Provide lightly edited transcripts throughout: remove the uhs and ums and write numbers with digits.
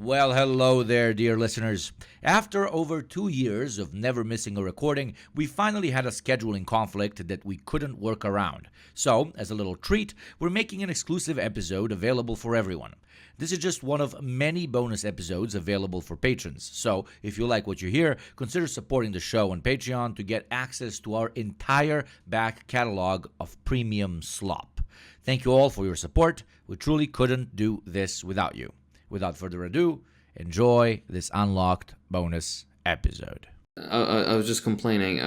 Well, hello there, dear listeners. After over 2 years of never missing a recording, we finally had a scheduling conflict that we couldn't work around. So, as a little treat, we're making an exclusive episode available for everyone. This is just one of many bonus episodes available for patrons. So, if you like what you hear, consider supporting the show on Patreon to get access to our entire back catalog of premium slop. Thank you all for your support. We truly couldn't do this without you. Without further ado, enjoy this unlocked bonus episode. I was just complaining.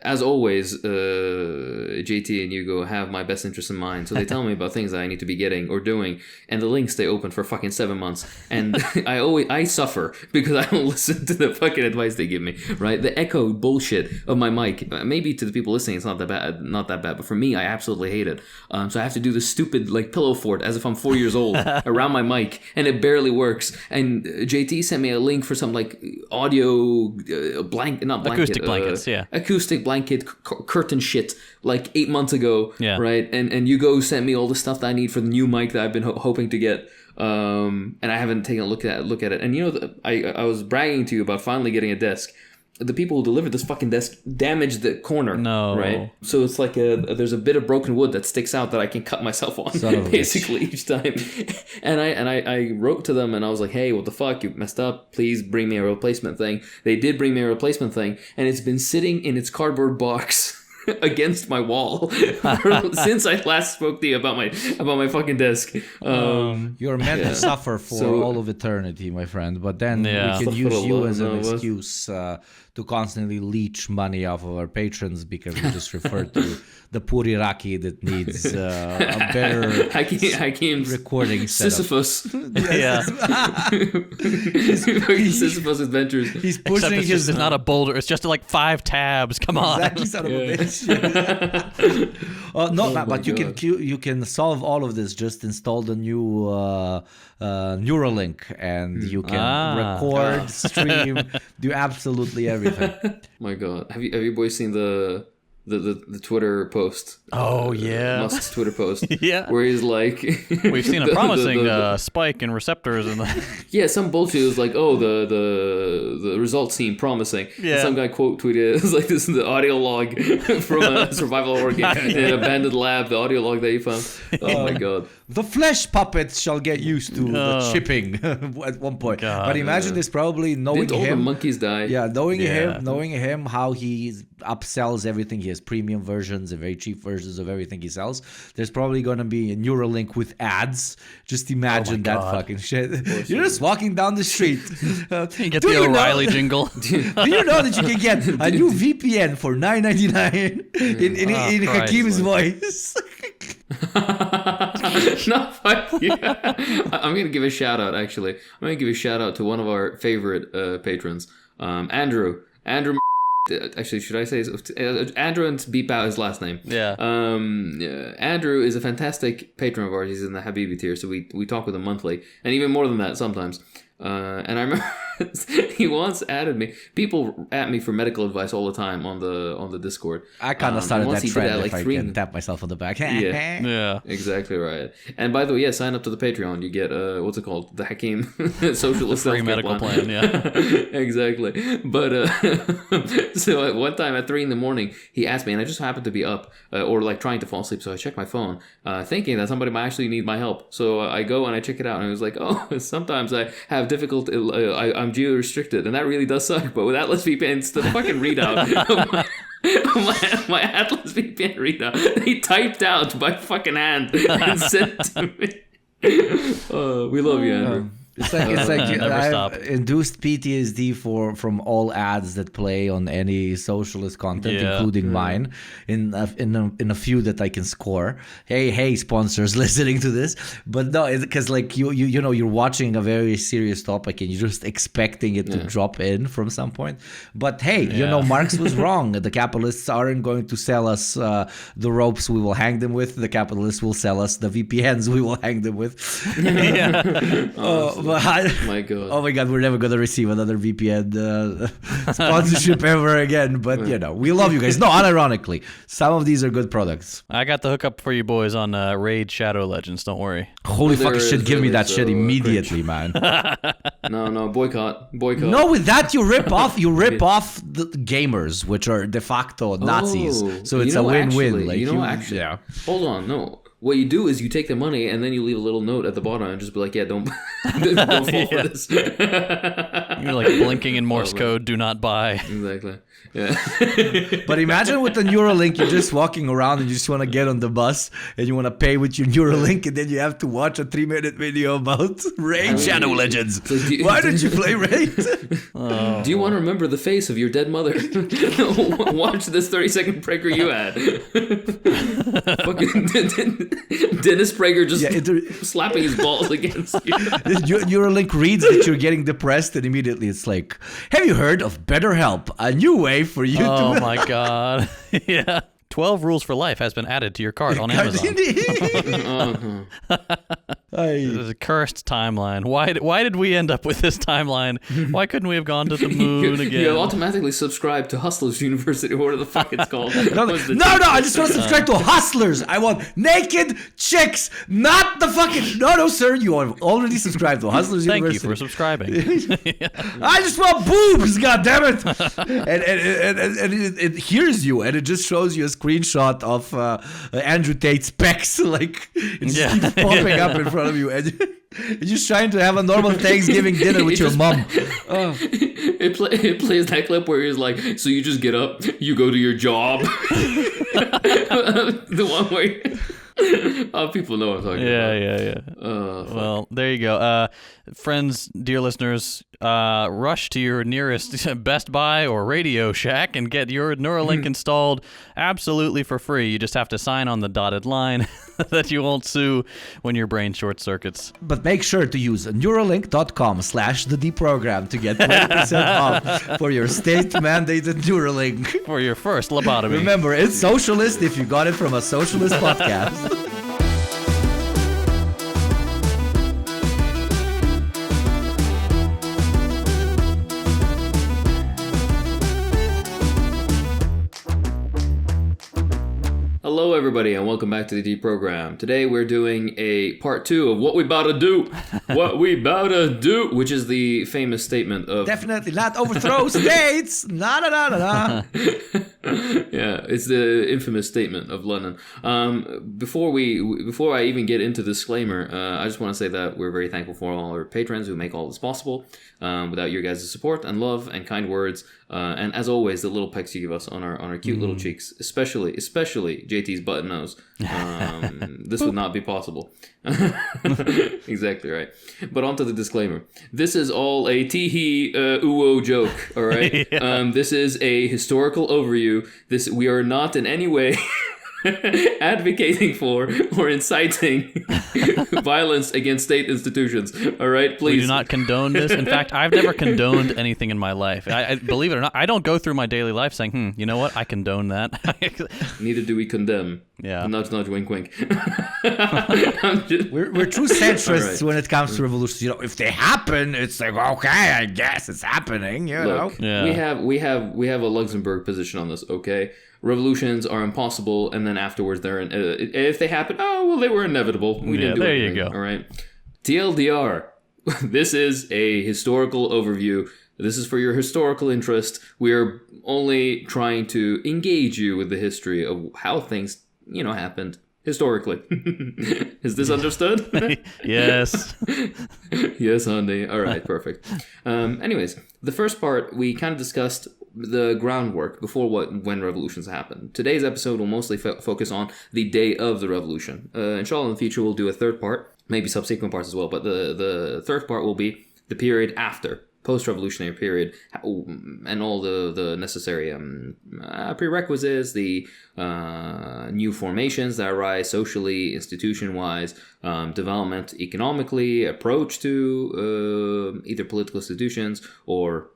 As always, JT and Hugo have my best interest in mind, so they tell me about things that I need to be getting or doing, and the links stay open for fucking 7 months, and I suffer because I don't listen to the fucking advice they give me. Right, the echo bullshit of my mic. Maybe to the people listening, it's not that bad, but for me, I absolutely hate it. So I have to do this stupid pillow fort as if I'm 4 years old around my mic, and it barely works. And JT sent me a link for some audio. Acoustic blankets, acoustic blanket curtain shit 8 months ago, right? And Hugo sent me all the stuff that I need for the new mic that I've been hoping to get, and I haven't taken a look at it. And I was bragging to you about finally getting a desk. The people who delivered this fucking desk damaged the corner. No. Right? So it's there's a bit of broken wood that sticks out that I can cut myself on basically each time. And I wrote to them and I was like, hey, what the fuck? You messed up. Please bring me a replacement thing. They did bring me a replacement thing, and it's been sitting in its cardboard box against my wall since I last spoke to you about my fucking desk. You're meant to suffer for all of eternity, my friend. But then we can use you as an excuse to constantly leech money off of our patrons because we just refer to the poor Iraqi that needs a better Hakim's recording setup. Sisyphus. Sisyphus adventures. He's pushing it's not a boulder. It's just 5 tabs. Come on. Exactly, son of a bitch. But you can solve all of this. Just install the new Neuralink, and you can record, stream, do absolutely everything. My God, have you boys seen the Twitter post? Oh yeah, Musk's Twitter post. Where he's like, we've seen a promising spike in receptors and some bullshit. It was like, oh, the results seem promising. Yeah. And some guy quote tweeted, it was like, this is the audio log from a survival horror game in an abandoned lab. The audio log that he found. Oh my God. The flesh puppets shall get used to the chipping at one point. God, but imagine this, probably knowing Didn't all him. the monkeys die? Yeah, knowing him, how he upsells everything. He has premium versions and very cheap versions of everything he sells. There's probably going to be a Neuralink with ads. Just imagine that fucking shit. You're just walking down the street. You get the O'Reilly jingle. Do you know that you can get a new VPN for $9.99 in Hakim's voice? No, fuck you. I'm gonna give a shout out. Actually, I'm gonna give a shout out to one of our favorite patrons, Andrew. Actually, should I say Andrew, and beep out his last name? Yeah. Andrew is a fantastic patron of ours. He's in the Habibi tier, so we talk with him monthly, and even more than that sometimes. And I remember he once added me. People at me for medical advice all the time on the Discord. I kind of started that trend. If I can tap myself on the back. Yeah, exactly right. And by the way, sign up to the Patreon. You get what's it called? The Hakim Socialist free medical plan. Yeah, exactly. But so at one time at 3 a.m, he asked me, and I just happened to be up or trying to fall asleep. So I checked my phone, thinking that somebody might actually need my help. So I go and I check it out, and it was like, oh, sometimes I have difficulty. I'm geo-restricted, and that really does suck. But with Atlas VPN, it's the fucking readout of my Atlas VPN readout. He typed out by fucking hand and sent it to me. We love you, Andrew. It's like never stop. I've induced PTSD from all ads that play on any socialist content, including mine, in a few that I can score. Hey, sponsors listening to this, but no, because you know you're watching a very serious topic and you're just expecting it to drop in from some point. But hey, Marx was wrong. The capitalists aren't going to sell us the ropes we will hang them with. The capitalists will sell us the VPNs we will hang them with. My God. Oh my God, we're never gonna receive another VPN sponsorship ever again. But we love you guys. No, unironically, some of these are good products. I got the hookup for you boys on Raid Shadow Legends. Don't worry. Holy fucking shit! Give me that shit immediately, man. No, boycott. No, with that you rip off the gamers, which are de facto Nazis. So it's a win-win. Actually, yeah. Hold on, no. What you do is you take the money and then you leave a little note at the bottom and just be like, don't fall for this. You're like blinking in Morse code, do not buy. Exactly. Yeah. But imagine with the Neuralink, you're just walking around and you just want to get on the bus and you want to pay with your Neuralink and then you have to watch a 3-minute video about Raid Shadow Legends. Why did you play Raid? Do you want to remember the face of your dead mother? Watch this 30-second Prager you had. Fucking Dennis Prager just slapping his balls against you. Neuralink reads that you're getting depressed and immediately it's like, have you heard of BetterHelp? A new way for you to... Oh my God. Yeah. 12 Rules for Life has been added to your cart on Amazon. This is a cursed timeline. Why did we end up with this timeline? Why couldn't we have gone to the moon again? You automatically subscribe to Hustlers University, or whatever the fuck it's called. No, I just want to subscribe to Hustlers. I want naked chicks, not the fucking... No, sir, you have already subscribed to Hustlers University. Thank you for subscribing. I just want boobs, goddammit. And it hears you, and it just shows you a screenshot of Andrew Tate's pecs, like it just keeps popping up in front of you, and you're just trying to have a normal Thanksgiving dinner with your mom. It plays that clip where he's like, so you just get up, you go to your job. The one where people know what I'm talking about. Yeah. Well, there you go. Friends, dear listeners, rush to your nearest Best Buy or Radio Shack and get your Neuralink installed absolutely for free. You just have to sign on the dotted line that you won't sue when your brain short circuits. But make sure to use Neuralink.com/thedeprogram to get 20% off for your state-mandated Neuralink. For your first lobotomy. Remember, it's socialist if you got it from a socialist podcast. Hello, everybody, and welcome back to the Deprogram. Today, we're doing a part 2 of What We Boutta Do. What We Boutta Do, which is the famous statement of... Definitely not overthrow states! Na-na-na-na-na. Yeah, it's the infamous statement of London. Before I even get into the disclaimer, I just want to say that we're very thankful for all our patrons who make all this possible. Without your guys' support and love and kind words, and as always, the little pecks you give us on our cute little cheeks, especially JT's button nose, this would not be possible. Exactly right. But on to the disclaimer. This is all a tee-hee, ooh joke, all right? Yeah. This is a historical overview. We are not in any way... advocating for or inciting violence against state institutions. All right, please. We do not condone this. In fact, I've never condoned anything in my life. I believe it or not, I don't go through my daily life saying, you know what, I condone that. Neither do we condemn. Yeah. Nudge, nudge, wink, wink. We're true centrists when it comes to revolutions. You know, if they happen, it's like, okay, I guess it's happening. You know, yeah. we have a Luxembourg position on this. Okay. Revolutions are impossible, and then afterwards if they happen, they were inevitable. We didn't do anything. You go. All right. TLDR. This is a historical overview. This is for your historical interest. We are only trying to engage you with the history of how things, happened historically. Is this understood? Yes. Yes, honey. All right, perfect. Anyways, the first part, we kind of discussed the groundwork before when revolutions happen. Today's episode will mostly focus on the day of the revolution. Inshallah, in the future, we'll do a third part, maybe subsequent parts as well, but the third part will be the period after, post-revolutionary period, and all the necessary prerequisites, the new formations that arise socially, institution-wise, development economically, approach to either political institutions or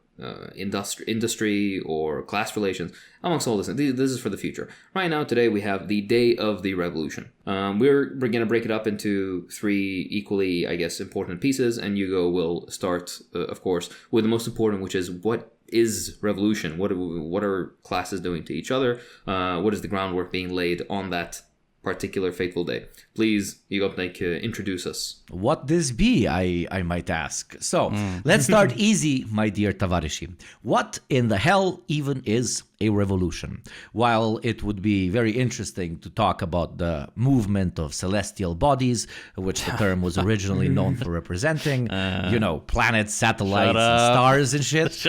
industry or class relations, amongst all this. This is for the future. Right now, today, we have the day of the revolution. We're going to break it up into 3 equally, I guess, important pieces, and Hugo will start, of course, with the most important, which is what is revolution? What are classes doing to each other? What is the groundwork being laid on that particular fateful day? Please, Hugo, introduce us. What this be, I might ask. So, let's start easy, my dear Tavarishi. What in the hell even is a revolution? While it would be very interesting to talk about the movement of celestial bodies, which the term was originally known for representing, planets, satellites, and stars and shit,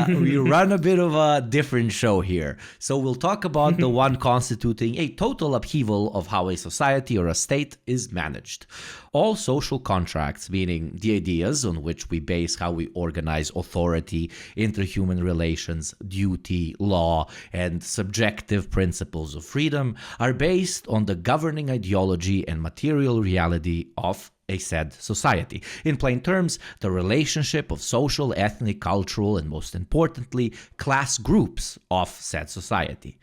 we run a bit of a different show here. So we'll talk about the one constituting a total upheaval of how a society or a state is managed. All social contracts, meaning the ideas on which we base how we organize authority, interhuman relations, duty, law, and subjective principles of freedom, are based on the governing ideology and material reality of a said society. In plain terms, the relationship of social, ethnic, cultural, and most importantly, class groups of said society.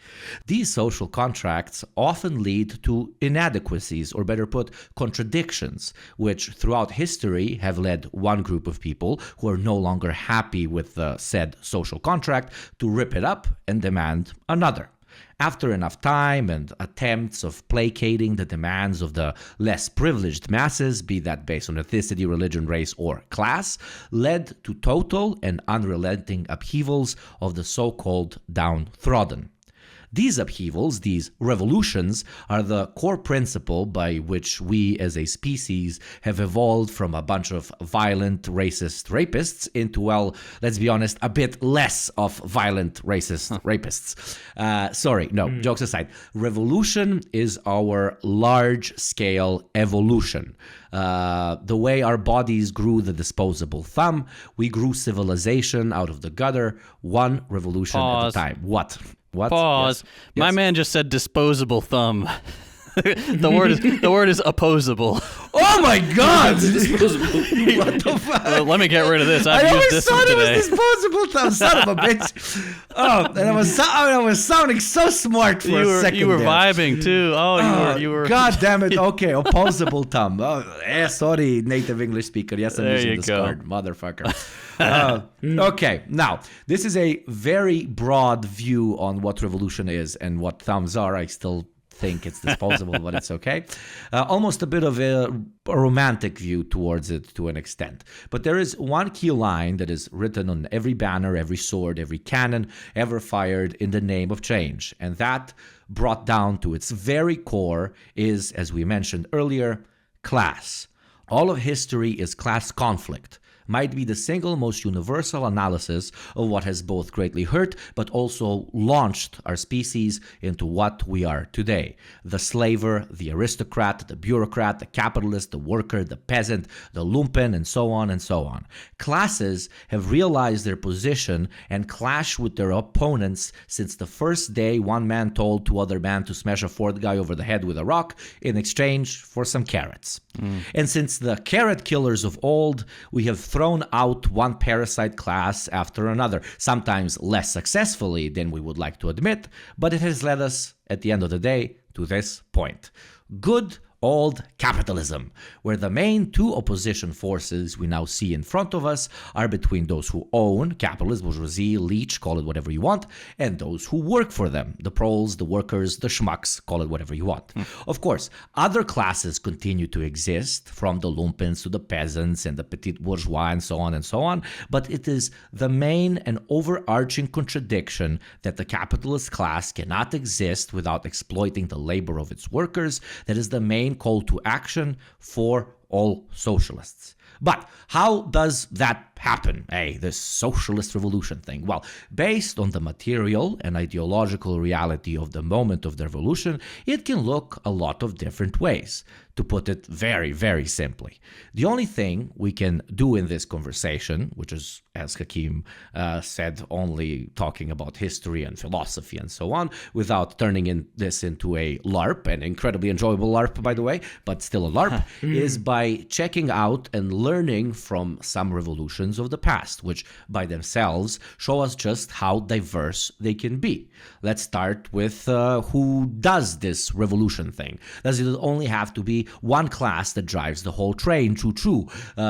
These social contracts often lead to inadequacies, or better put, contradictions, which throughout history have led one group of people who are no longer happy with the said social contract to rip it up and demand another. After enough time and attempts of placating the demands of the less privileged masses, be that based on ethnicity, religion, race, or class, led to total and unrelenting upheavals of the so-called downtrodden. These upheavals, these revolutions, are the core principle by which we as a species have evolved from a bunch of violent, racist rapists into, well, let's be honest, a bit less of violent, racist rapists. Jokes aside. Revolution is our large-scale evolution. The way our bodies grew the disposable thumb, we grew civilization out of the gutter, one revolution at a time. What? Pause. Yes. My man just said disposable thumb. The word is opposable. Oh my God! What the fuck? Let me get rid of this. I've used this one today. I always thought it was disposable thumb, son of a bitch. Oh, and I was sounding so smart for a second. You were there. Vibing too. You were. God damn it! Okay, opposable thumb. Sorry, native English speaker. Yes, I'm using this card, motherfucker. Okay, now this is a very broad view on what revolution is and what thumbs are. I still think it's disposable, but it's okay. Almost a bit of a romantic view towards it to an extent. But there is one key line that is written on every banner, every sword, every cannon ever fired in the name of change. And that, brought down to its very core, is, as we mentioned earlier, class. All of history is class conflict. Might be the single most universal analysis of what has both greatly hurt but also launched our species into what we are today. The slaver, the aristocrat, the bureaucrat, the capitalist, the worker, the peasant, the lumpen, and so on and so on. Classes have realized their position and clash with their opponents since the first day one man told two other men to smash a fourth guy over the head with a rock in exchange for some carrots. And since the carrot killers of old, we have thrown out one parasite class after another, sometimes less successfully than we would like to admit, but it has led us, at the end of the day, to this point. Good old capitalism, where the main two opposition forces we now see in front of us are between those who own, capitalist, bourgeoisie, leech, call it whatever you want, and those who work for them, the proles, the workers, the schmucks, call it whatever you want. Of course, other classes continue to exist, from the lumpens to the peasants and the petit bourgeois and so on, but it is the main and overarching contradiction that the capitalist class cannot exist without exploiting the labor of its workers that is the main call to action for all socialists. But how does that happen? This socialist revolution thing. Well, based on the material and ideological reality of the moment of the revolution, it can look a lot of different ways. To put it very, very simply, the only thing we can do in this conversation, which is, as Hakim said, only talking about history and philosophy and so on, without turning this into a LARP, an incredibly enjoyable LARP, by the way, but still a LARP, is by checking out and learning from some revolutions revolutions of the past, which by themselves show us just how diverse they can be. Let's start with who does this revolution thing. Does it only have to be one class that drives the whole train? Choo-choo.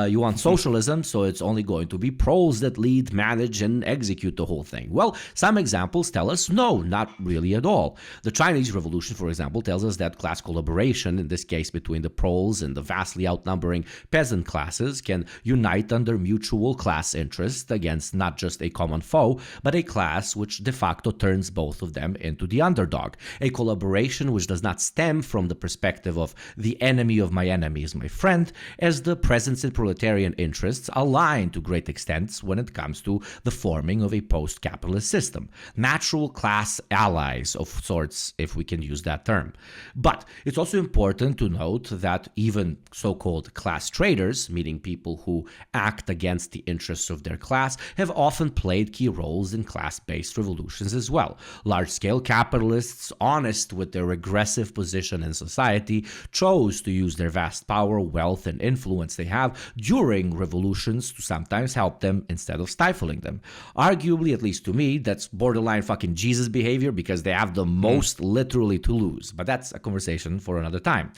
You want socialism, so it's only going to be proles that lead, manage, and execute the whole thing. Well, some examples tell us no, not really at all. The Chinese Revolution, for example, tells us that class collaboration, in this case between the proles and the vastly outnumbering peasant classes, can unite under mutual class interest against not just a common foe, but a class which de facto turns both of them into the underdog. A collaboration which does not stem from the perspective of the enemy of my enemy is my friend, as the presence and proletarian interests align to great extents when it comes to the forming of a post-capitalist system. Natural class allies of sorts, if we can use that term. But it's also important to note that even so-called class traders, meaning people who act against the interests of their class, have often played key roles in class-based revolutions as well. Large-scale capitalists, honest with their regressive position in society, chose to use their vast power, wealth, and influence they have during revolutions to sometimes help them instead of stifling them. Arguably, at least to me, that's borderline fucking Jesus behavior because they have the most literally to lose. But that's a conversation for another time.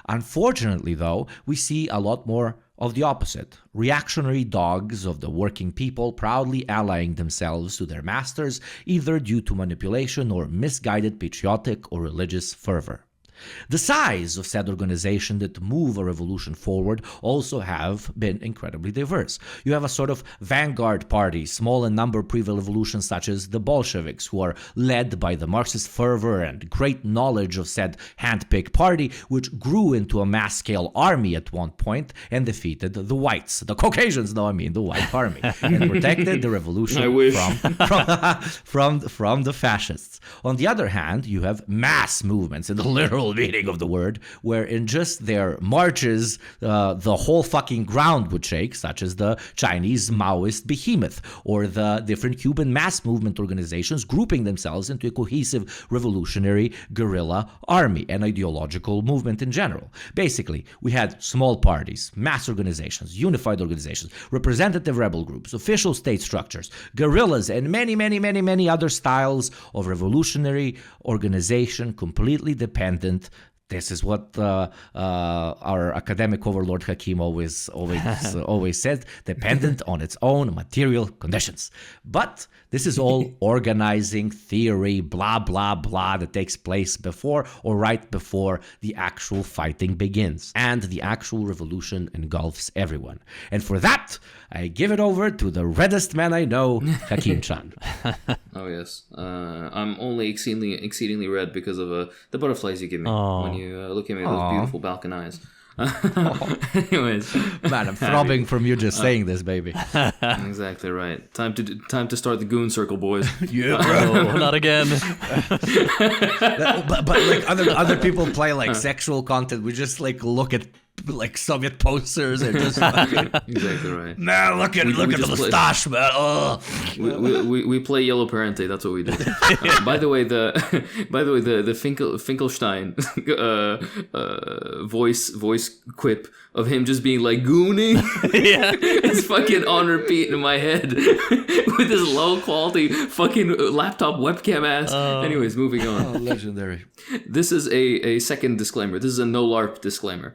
Unfortunately, though, we see a lot more of the opposite. Reactionary dogs of the working people proudly allying themselves to their masters, either due to manipulation or misguided patriotic or religious fervor. The size of said organization that move a revolution forward also have been incredibly diverse. You have a sort of vanguard party, small in number pre-revolutions such as the Bolsheviks, who are led by the Marxist fervor and great knowledge of said hand-picked party, which grew into a mass-scale army at one point and defeated the whites, the Caucasians, no, I mean the white army, and protected the revolution from the fascists. On the other hand, you have mass movements in the literal meaning of the word, where in just their marches, the whole fucking ground would shake, such as the Chinese Maoist behemoth, or the different Cuban mass movement organizations grouping themselves into a cohesive revolutionary guerrilla army, an ideological movement in general. Basically, we had small parties, mass organizations, unified organizations, representative rebel groups, official state structures, guerrillas, and many other styles of revolutionary organization completely dependent. This is what our academic overlord Hakim always said, dependent on its own material conditions. But this is all organizing theory, blah, blah, blah, that takes place before or right before the actual fighting begins. And the actual revolution engulfs everyone. And for that, I give it over to the reddest man I know, Hakim-chan. Oh, yes. I'm only exceedingly red because of the butterflies you give me when you look at me with those beautiful Balkan eyes. Anyways, man, I'm throbbing from you just saying this, baby. Exactly right. Time to start the goon circle, boys. Yeah, bro. Not again. but like other people play like sexual content. We just like look at like Soviet posters and just fucking, exactly right. Man, look at the mustache, man. Oh. We play Yellow Parente. That's what we do. By the way, the Finkelstein voice quip of him just being like gooning, it's fucking on repeat in my head with this low quality fucking laptop webcam ass. Anyways, moving on. Legendary. This is a second disclaimer. This is a no-lar disclaimer.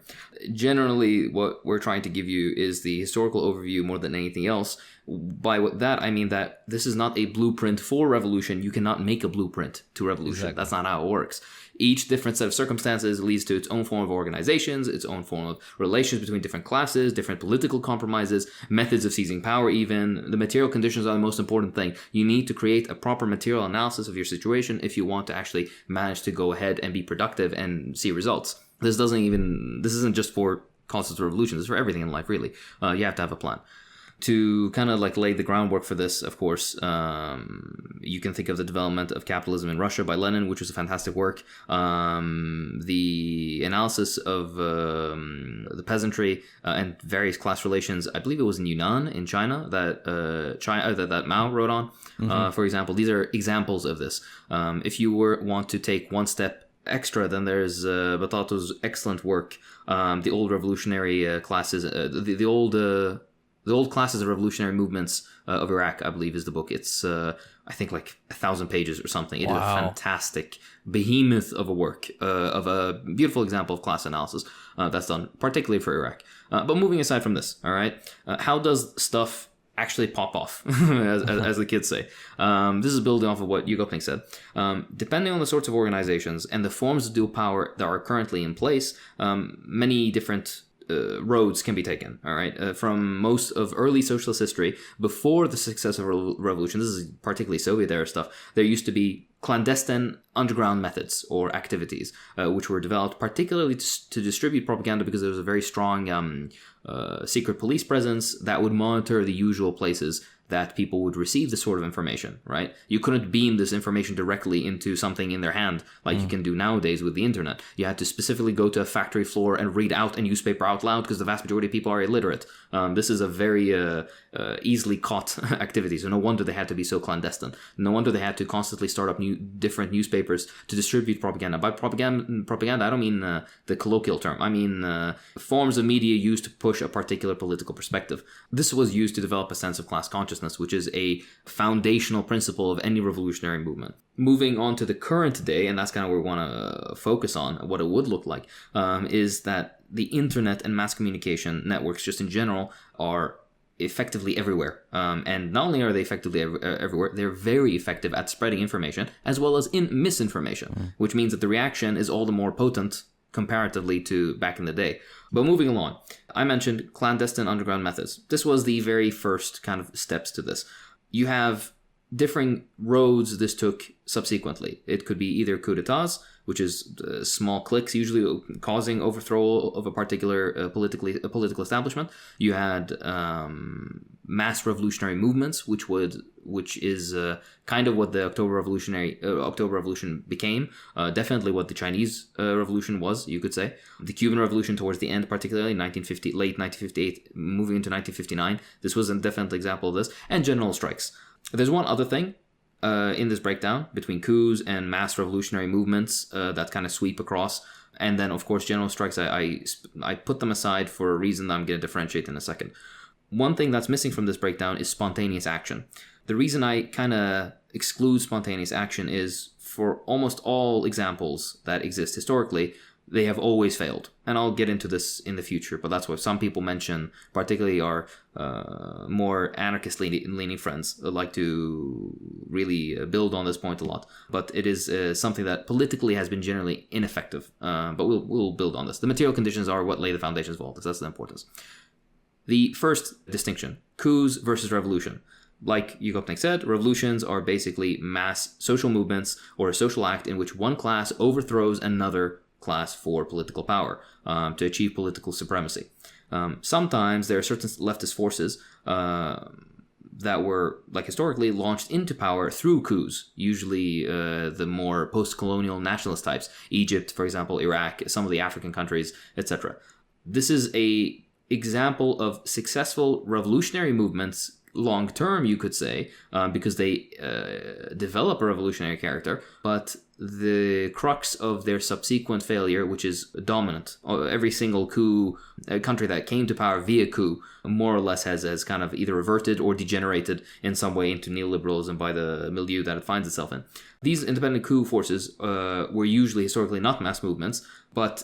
Generally, what we're trying to give you is the historical overview more than anything else. By that, I mean that this is not a blueprint for revolution. You cannot make a blueprint to revolution. Exactly. That's not how it works. Each different set of circumstances leads to its own form of organizations, its own form of relations between different classes, different political compromises, methods of seizing power even. The material conditions are the most important thing. You need to create a proper material analysis of your situation if you want to actually manage to go ahead and be productive and see results. This isn't just for concepts of revolution. This is for everything in life, really. You have to have a plan. To kind of like lay the groundwork for this, of course, you can think of the development of capitalism in Russia by Lenin, which was a fantastic work. The analysis of the peasantry and various class relations. I believe it was in Yunnan in China that Mao wrote on. For example, these are examples of this. If you want to take one step extra, then there's Batato's excellent work. The old revolutionary classes, the old The Old Classes of Revolutionary Movements of Iraq, I believe, is the book. It's, I think, like 1,000 pages or something. It is a fantastic behemoth of a work, of a beautiful example of class analysis that's done, particularly for Iraq. But moving aside from this, all right, how does stuff actually pop off, as the kids say? This is building off of what Hugo Pink said. Depending on the sorts of organizations and the forms of dual power that are currently in place, many different roads can be taken, all right? From most of early socialist history, before the success of revolution, this is particularly Soviet-era stuff, there used to be clandestine underground methods or activities, which were developed particularly to distribute propaganda because there was a very strong secret police presence that would monitor the usual places that people would receive this sort of information, right? You couldn't beam this information directly into something in their hand like you can do nowadays with the internet. You had to specifically go to a factory floor and read out a newspaper out loud because the vast majority of people are illiterate. This is a very easily caught activity, so no wonder they had to be so clandestine. No wonder they had to constantly start up different newspapers to distribute propaganda. By propaganda, I don't mean the colloquial term. I mean forms of media used to push a particular political perspective. This was used to develop a sense of class consciousness, which is a foundational principle of any revolutionary movement. Moving on to the current day, and that's kind of where we want to focus on, what it would look like, is that the internet and mass communication networks just in general are effectively everywhere. And not only are they effectively everywhere, they're very effective at spreading information as well as in misinformation, which means that the reaction is all the more potent comparatively to back in the day. But moving along, I mentioned clandestine underground methods. This was the very first kind of steps to this. You have differing roads this took subsequently. It could be either coup d'etats, which is small cliques usually causing overthrow of a particular political establishment. You had mass revolutionary movements, which is kind of what the October Revolution became. Definitely what the Chinese Revolution was, you could say. The Cuban Revolution towards the end, particularly late 1958, moving into 1959. This was a definite example of this. And general strikes. There's one other thing in this breakdown between coups and mass revolutionary movements that kind of sweep across. And then, of course, general strikes, I put them aside for a reason that I'm going to differentiate in a second. One thing that's missing from this breakdown is spontaneous action. The reason I kind of exclude spontaneous action is for almost all examples that exist historically, they have always failed. And I'll get into this in the future, but that's what some people mention, particularly our more anarchist-leaning friends like to really build on this point a lot. But it is something that politically has been generally ineffective. But we'll build on this. The material conditions are what lay the foundations of all this. That's the importance. The first distinction, coups versus revolution. Like Hugo Pink said, revolutions are basically mass social movements or a social act in which one class overthrows another class for political power to achieve political supremacy. Sometimes there are certain leftist forces that were, like historically, launched into power through coups, usually the more post-colonial nationalist types, Egypt, for example, Iraq, some of the African countries, etc. This is a example of successful revolutionary movements long term, you could say, because they develop a revolutionary character, but the crux of their subsequent failure, which is dominant, every single coup, country that came to power via coup, more or less has kind of either reverted or degenerated in some way into neoliberalism by the milieu that it finds itself in. These independent coup forces were usually historically not mass movements, but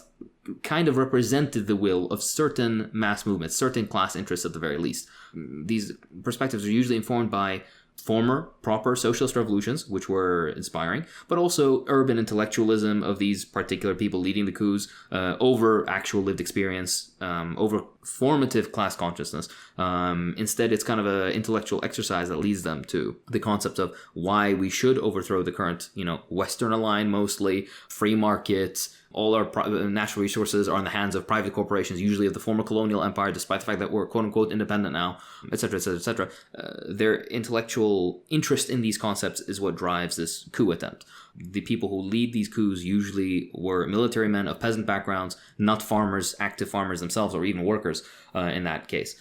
kind of represented the will of certain mass movements, certain class interests at the very least. These perspectives are usually informed by former proper socialist revolutions, which were inspiring, but also urban intellectualism of these particular people leading the coups over actual lived experience, over formative class consciousness. Instead, it's kind of an intellectual exercise that leads them to the concept of why we should overthrow the current, Western aligned, mostly free market. All our natural resources are in the hands of private corporations, usually of the former colonial empire, despite the fact that we're quote-unquote independent now, etc., etc., etc. Their intellectual interest in these concepts is what drives this coup attempt. The people who lead these coups usually were military men of peasant backgrounds, not farmers, active farmers themselves, or even workers in that case.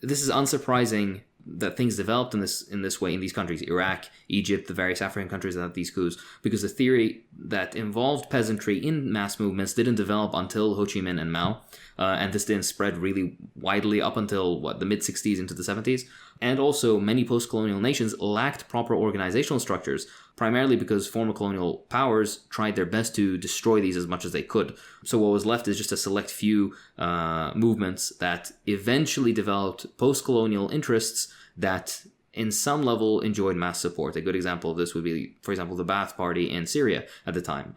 This is unsurprising that things developed in this way in these countries, Iraq, Egypt, the various African countries that had these coups, because the theory that involved peasantry in mass movements didn't develop until Ho Chi Minh and Mao, and this didn't spread really widely up until the mid-60s into the 70s. And also, many post-colonial nations lacked proper organizational structures, primarily because former colonial powers tried their best to destroy these as much as they could. So what was left is just a select few movements that eventually developed post-colonial interests that in some level enjoyed mass support. A good example of this would be, for example, the Ba'ath Party in Syria at the time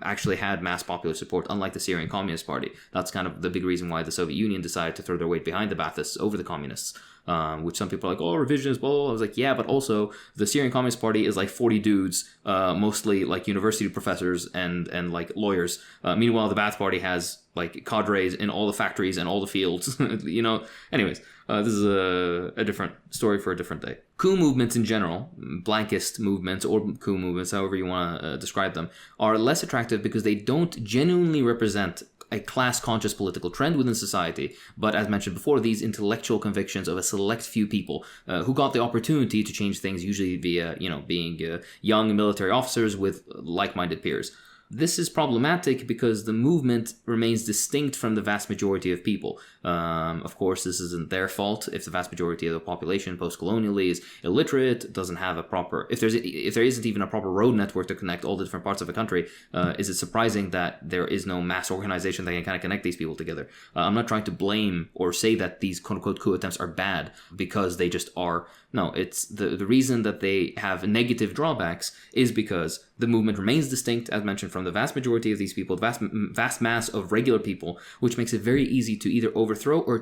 actually had mass popular support, unlike the Syrian Communist Party. That's kind of the big reason why the Soviet Union decided to throw their weight behind the Baathists over the communists. Which some people are like, oh, revisionist, blah, blah, blah. I was like, yeah, but also the Syrian Communist Party is like 40 dudes, mostly like university professors and like lawyers. Meanwhile, the Ba'ath Party has like cadres in all the factories and all the fields, Anyways, this is a different story for a different day. Coup movements in general, blankist movements or coup movements, however you want to describe them, are less attractive because they don't genuinely represent a class-conscious political trend within society, but as mentioned before, these intellectual convictions of a select few people who got the opportunity to change things, usually via, being young military officers with like-minded peers. This is problematic because the movement remains distinct from the vast majority of people. Of course, this isn't their fault if the vast majority of the population post-colonially is illiterate, doesn't have a proper... If there isn't even a proper road network to connect all the different parts of a country, is it surprising that there is no mass organization that can kind of connect these people together? I'm not trying to blame or say that these quote-unquote coup attempts are bad because they just are. No, it's the reason that they have negative drawbacks is because the movement remains distinct, as mentioned, from the vast majority of these people, the vast mass of regular people, which makes it very easy to either overthrow or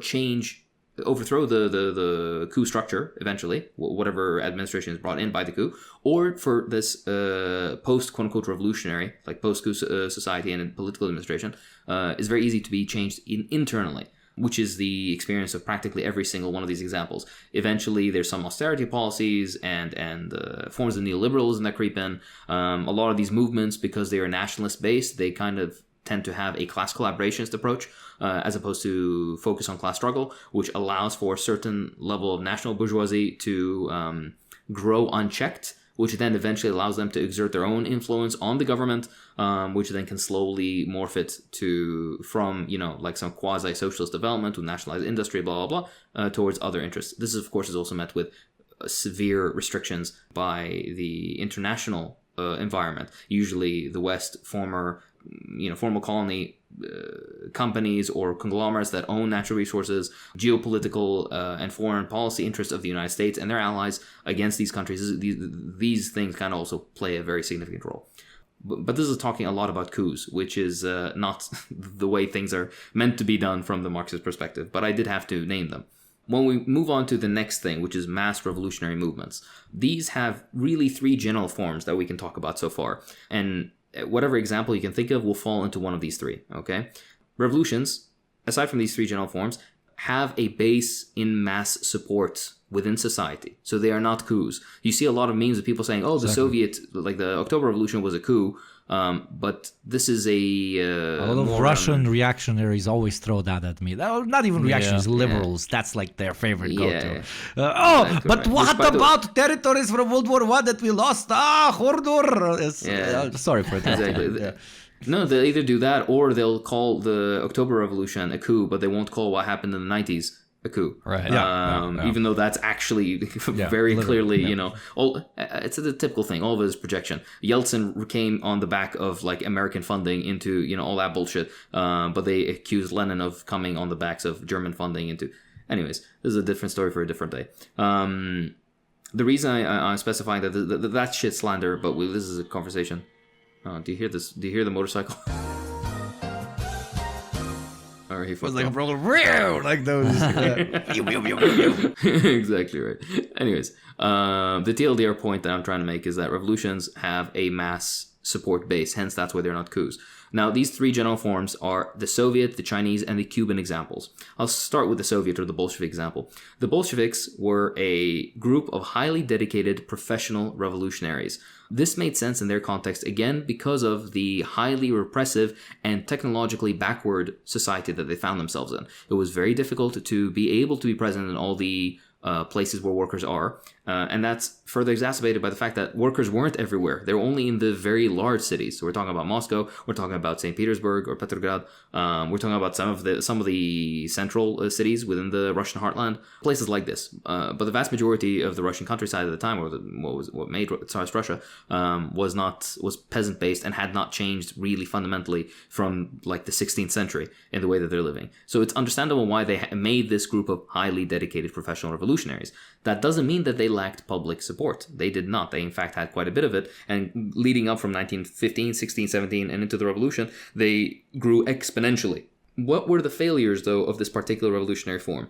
overthrow the coup structure eventually, whatever administration is brought in by the coup, or for this post quote unquote revolutionary, like post coup society and political administration, is very easy to be changed internally, which is the experience of practically every single one of these examples. Eventually, there's some austerity policies and forms of neoliberalism that creep in. A lot of these movements, because they are nationalist-based, they kind of tend to have a class collaborationist approach as opposed to focus on class struggle, which allows for a certain level of national bourgeoisie to grow unchecked, which then eventually allows them to exert their own influence on the government, which then can slowly morph it from like some quasi-socialist development with nationalized industry, blah, blah, blah, towards other interests. This, of course, is also met with severe restrictions by the international environment. Usually the West, former colony companies or conglomerates that own natural resources, geopolitical and foreign policy interests of the United States and their allies against these countries. These things kind of also play a very significant role. But this is talking a lot about coups, which is not the way things are meant to be done from the Marxist perspective, but I did have to name them. When we move on to the next thing, which is mass revolutionary movements, these have really three general forms that we can talk about so far. And whatever example you can think of will fall into one of these three, okay? Revolutions, aside from these three general forms, have a base in mass support within society. So they are not coups. You see a lot of memes of people saying, oh, the Soviet, like the October Revolution was a coup, but this is a lot of Russian reactionaries always throw that at me. Not even reactionaries, liberals. That's like their favorite go-to. But what about territories from World War I that we lost? Hordur. Sorry for that. Exactly. No, they'll either do that or they'll call the October Revolution a coup, but they won't call what happened in the 90s a coup. Right. Even though that's actually very clearly, it's a typical thing. All of it is projection. Yeltsin came on the back of like American funding into, all that bullshit. But they accused Lenin of coming on the backs of German funding into. Anyways, this is a different story for a different day. The reason I'm specifying that's shit slander, but this is a conversation. Do you hear this? Do you hear the motorcycle? Or he was like a brother, like those. Exactly right. Anyways, the TLDR point that I'm trying to make is that revolutions have a mass support base. Hence, that's why they're not coups. Now, these three general forms are the Soviet, the Chinese, and the Cuban examples. I'll start with the Soviet or the Bolshevik example. The Bolsheviks were a group of highly dedicated professional revolutionaries. This made sense in their context, again, because of the highly repressive and technologically backward society that they found themselves in. It was very difficult to be able to be present in all the places where workers are. And that's further exacerbated by the fact that workers weren't everywhere. They were only in the very large cities. So we're talking about Moscow, we're talking about St. Petersburg or Petrograd, we're talking about some of the central cities within the Russian heartland, places like this. But the vast majority of the Russian countryside at the time, or what made Tsarist Russia, was peasant based and had not changed really fundamentally from like the 16th century in the way that they're living. So it's understandable why they made this group of highly dedicated professional revolutionaries. That doesn't mean that they lacked public support. They did not. They in fact had quite a bit of it. And leading up from 1915, 16, 17 and into the revolution, they grew exponentially. What were the failures, though, of this particular revolutionary form?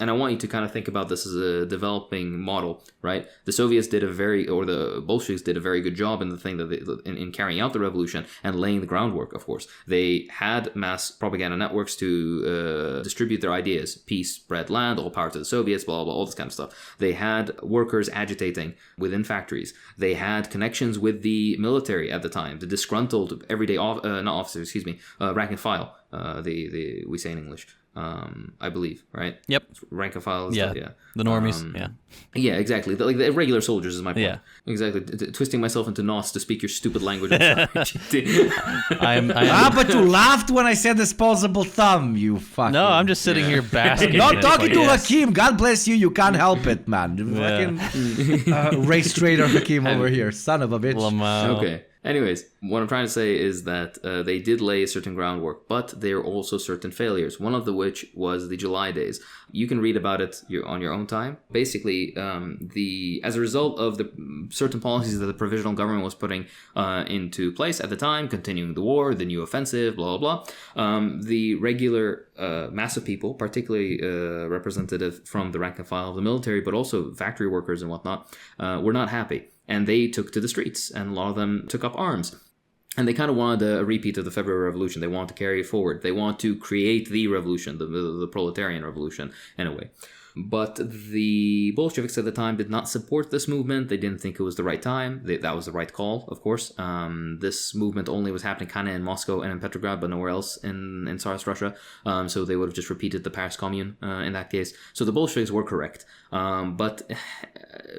And I want you to kind of think about this as a developing model, right? The Soviets the Bolsheviks did a very good job in the thing that in carrying out the revolution and laying the groundwork, of course. They had mass propaganda networks to distribute their ideas. Peace, bread, land, all power to the Soviets, blah, blah, blah, all this kind of stuff. They had workers agitating within factories. They had connections with the military at the time, the disgruntled everyday, rank and file, we say in English. I believe, right? Yep. Rank and file. Yeah. Stuff, yeah. The normies. Yeah, exactly. The regular soldiers is my point. Yeah. Exactly. Twisting myself into knots to speak your stupid language. I'm sorry. But you laughed when I said disposable thumb, you fucking... No, I'm just sitting here basking. Not talking to Hakeem. God bless you. You can't help it, man. Fucking race trader Hakeem over here. Son of a bitch. Lamau. Okay. Anyways, what I'm trying to say is that they did lay a certain groundwork, but there are also certain failures, one of which was the July days. You can read about it on your own time. Basically, as a result of the certain policies that the provisional government was putting into place at the time, continuing the war, the new offensive, blah, blah, blah, the regular mass of people, particularly representative from the rank and file of the military, but also factory workers and whatnot, were not happy. And they took to the streets, and a lot of them took up arms. And they kind of wanted a repeat of the February Revolution. They want to carry it forward. They want to create the revolution, the proletarian revolution, in a way. But the Bolsheviks at the time did not support this movement. They didn't think it was the right time. That was the right call, of course. This movement only was happening kind of in Moscow and in Petrograd, but nowhere else in Tsarist Russia. So they would have just repeated the Paris Commune in that case. So the Bolsheviks were correct. But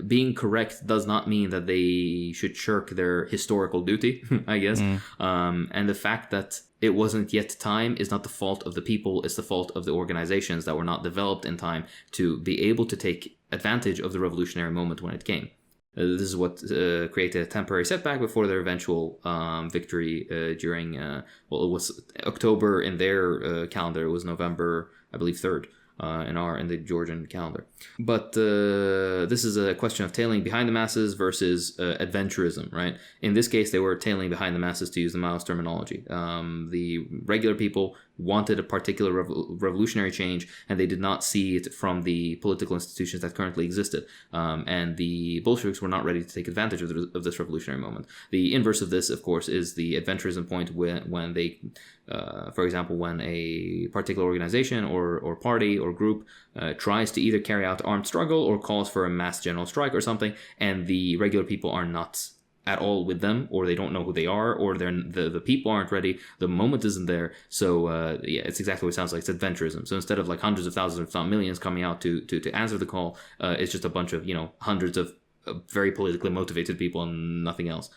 being correct does not mean that they should shirk their historical duty, I guess. And the fact that it wasn't yet time is not the fault of the people, it's the fault of the organizations that were not developed in time to be able to take advantage of the revolutionary moment when it came. This is what created a temporary setback before their eventual victory during, it was October in their calendar, it was November, I believe, 3rd. In the Georgian calendar. But this is a question of tailing behind the masses versus adventurism, right? In this case, they were tailing behind the masses, to use the Maoist terminology. The regular people wanted a particular revolutionary change, and they did not see it from the political institutions that currently existed. And the Bolsheviks were not ready to take advantage of this revolutionary moment. The inverse of this, of course, is the adventurism point when they, for example, when a particular organization or party or group tries to either carry out armed struggle or calls for a mass general strike or something, and the regular people are not at all with them, or they don't know who they are, or the people aren't ready, the moment isn't there. So it's exactly what it sounds like. It's adventurism. So instead of like hundreds of thousands, if not millions, coming out to answer the call, it's just a bunch of hundreds of very politically motivated people and nothing else.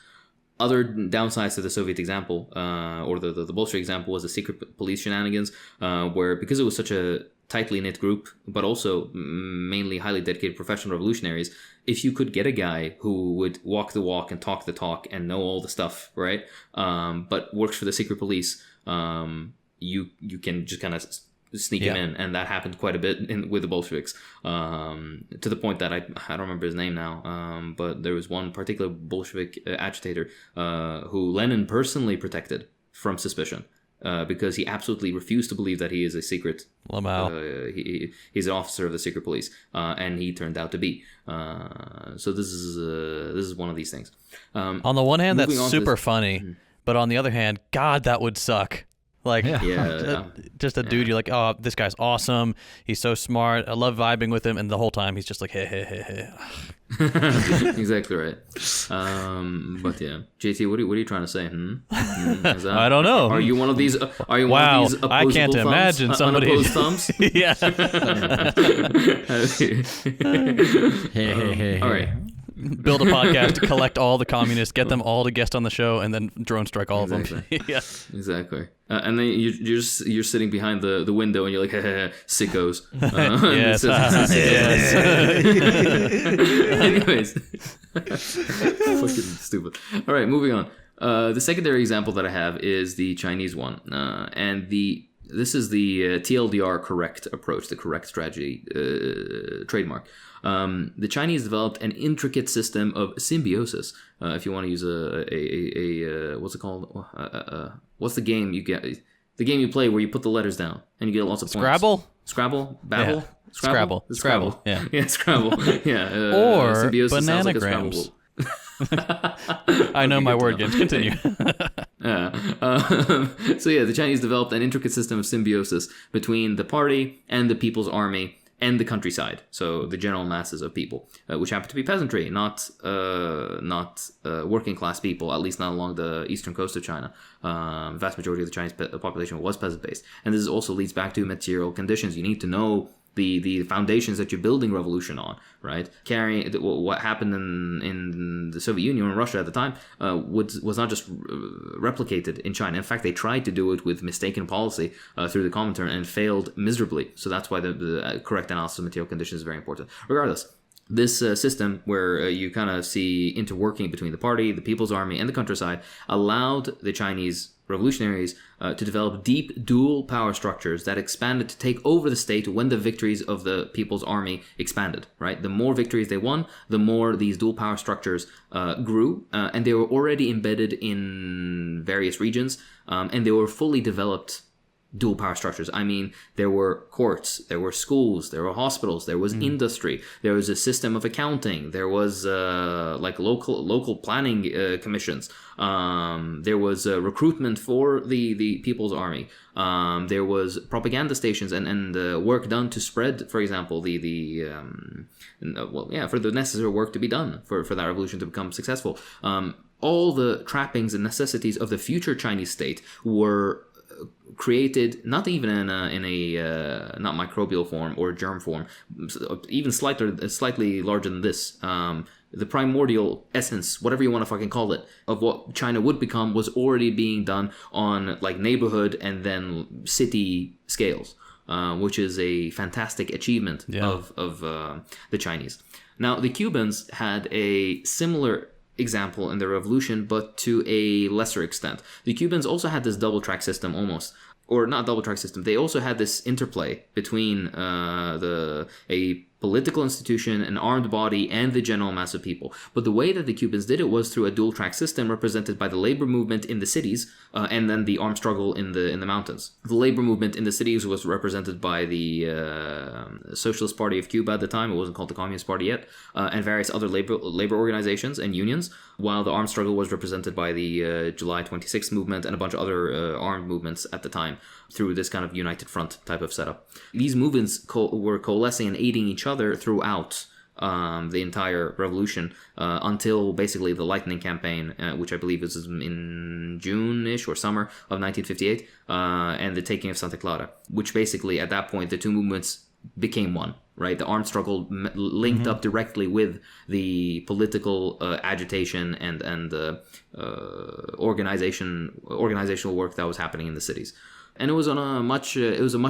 Other downsides to the Soviet example, or the Bolshevik example, was the secret police shenanigans, where because it was such a tightly knit group, but also mainly highly dedicated professional revolutionaries, if you could get a guy who would walk the walk and talk the talk and know all the stuff, right, but works for the secret police, you can just kind of sneak him in, and that happened quite a bit with the Bolsheviks, to the point that I don't remember his name now, but there was one particular Bolshevik agitator who Lenin personally protected from suspicion. Because he absolutely refused to believe that he is a secret. He's an officer of the secret police, and he turned out to be. So this is one of these things. On the one hand, that's super funny, but on the other hand, God, that would suck. Like, just a dude, you're like, oh, this guy's awesome. He's so smart. I love vibing with him, and the whole time he's just like, hey. Exactly right. But yeah, JT, what are you trying to say? I don't know. Are you one of these? Are you Wow, one of these opposable I can't thumbs? imagine somebody. Unopposed thumbs. Yeah. All right. Build a podcast, collect all the communists, get them all to guest on the show, and then drone strike all of them. Yeah. Exactly. And then you're sitting behind the window and you're like, sickos. Yes. Anyways. Fucking stupid. All right, moving on. The secondary example that I have is the Chinese one. And this is the TLDR correct approach, the correct strategy trademark. The Chinese developed an intricate system of symbiosis. If you want to use a what's it called? What's the game you get? The game you play where you put the letters down and you get lots of points. Scrabble? Babble? Yeah. Scrabble? Scrabble. Yeah. Yeah, Scrabble. Yeah. Or symbiosis sounds like a bananagrams. Scrabble. I know my word games. Continue. So yeah, the Chinese developed an intricate system of symbiosis between the party and the People's Army and the countryside, so the general masses of people, which happen to be peasantry, not working class people, at least not along the eastern coast of China. Vast majority of the Chinese population was peasant based, and this also leads back to material conditions. You need to know the foundations that you're building revolution on, right? Carrying what happened in the Soviet Union and Russia at the time was not just replicated in China. In fact, they tried to do it with mistaken policy through the Comintern and failed miserably. So that's why the correct analysis of material conditions is very important. Regardless, this system where you kind of see interworking between the party, the People's Army, and the countryside allowed the Chinese revolutionaries to develop deep dual power structures that expanded to take over the state when the victories of the People's Army expanded, right? The more victories they won, the more these dual power structures grew, and they were already embedded in various regions, and they were fully developed dual power structures. I mean, there were courts, there were schools, there were hospitals, there was industry, there was a system of accounting, there was like local planning commissions, there was recruitment for the People's Army, there was propaganda stations and work done to spread, for example, for the necessary work to be done for that revolution to become successful. All the trappings and necessities of the future Chinese state were created not even in a not microbial form or germ form, even slightly larger than this. The primordial essence, whatever you want to fucking call it, of what China would become was already being done on like neighborhood and then city scales, which is a fantastic achievement of the Chinese. Now, the Cubans had a similar example in the revolution, but to a lesser extent. The Cubans also had this double track system almost, or not double track system. They also had this interplay between a political institution, an armed body, and the general mass of people. But the way that the Cubans did it was through a dual track system represented by the labor movement in the cities and then the armed struggle in the mountains. The labor movement in the cities was represented by the Socialist Party of Cuba at the time. It wasn't called the Communist Party yet, and various other labor organizations and unions, while the armed struggle was represented by the July 26th movement and a bunch of other armed movements at the time through this kind of united front type of setup. These movements were coalescing and aiding each other throughout the entire revolution until basically the Lightning Campaign, which I believe is in June-ish or summer of 1958, and the taking of Santa Clara, which basically at that point the two movements became one, right? The armed struggle linked up directly with the political agitation and organizational work that was happening in the cities. And it was on a much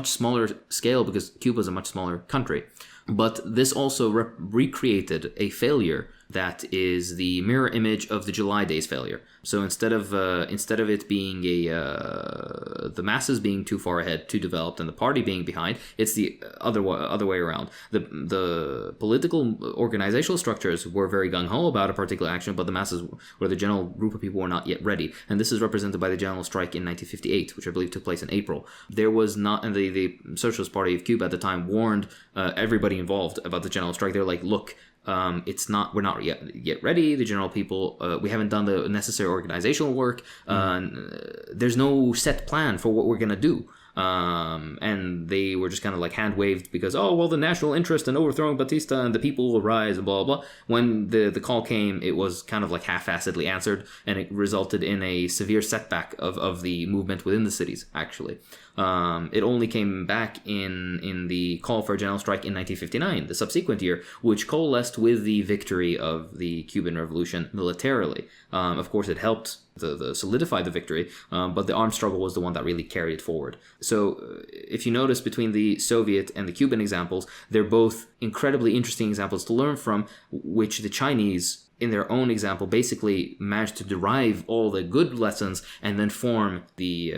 smaller scale because Cuba is a much smaller country. But this also recreated a failure that is the mirror image of the July Days failure. So instead of it being the masses being too far ahead, too developed, and the party being behind, it's the other way around. The political organizational structures were very gung-ho about a particular action, but the masses, or the general group of people, were not yet ready. And this is represented by the general strike in 1958, which I believe took place in April. There was not, and the Socialist Party of Cuba at the time warned everybody involved about the general strike. They're like, look, we're not yet ready. The general people, we haven't done the necessary organizational work. There's no set plan for what we're going to do. And they were just kind of like hand waved because, oh, well, the national interest in overthrowing Batista and the people will rise, and blah, blah, blah. When the call came, it was kind of like half-assedly answered, and it resulted in a severe setback of the movement within the cities, actually. It only came back in the call for a general strike in 1959, the subsequent year, which coalesced with the victory of the Cuban Revolution militarily. Of course, it helped the solidify the victory, but the armed struggle was the one that really carried it forward. So if you notice between the Soviet and the Cuban examples, they're both incredibly interesting examples to learn from, which the Chinese, in their own example, basically managed to derive all the good lessons and then form the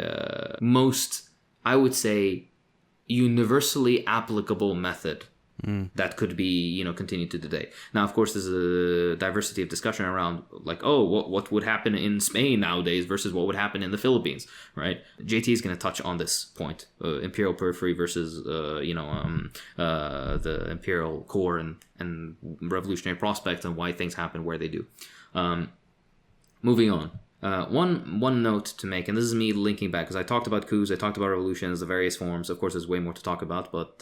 most, I would say, universally applicable method that could be, continued to today. Now, of course, there's a diversity of discussion around, like, what would happen in Spain nowadays versus what would happen in the Philippines, right? JT is going to touch on this point, imperial periphery versus, the imperial core and revolutionary prospects and why things happen where they do. Moving on. One note to make, and this is me linking back, because I talked about coups, I talked about revolutions, the various forms. Of course, there's way more to talk about, but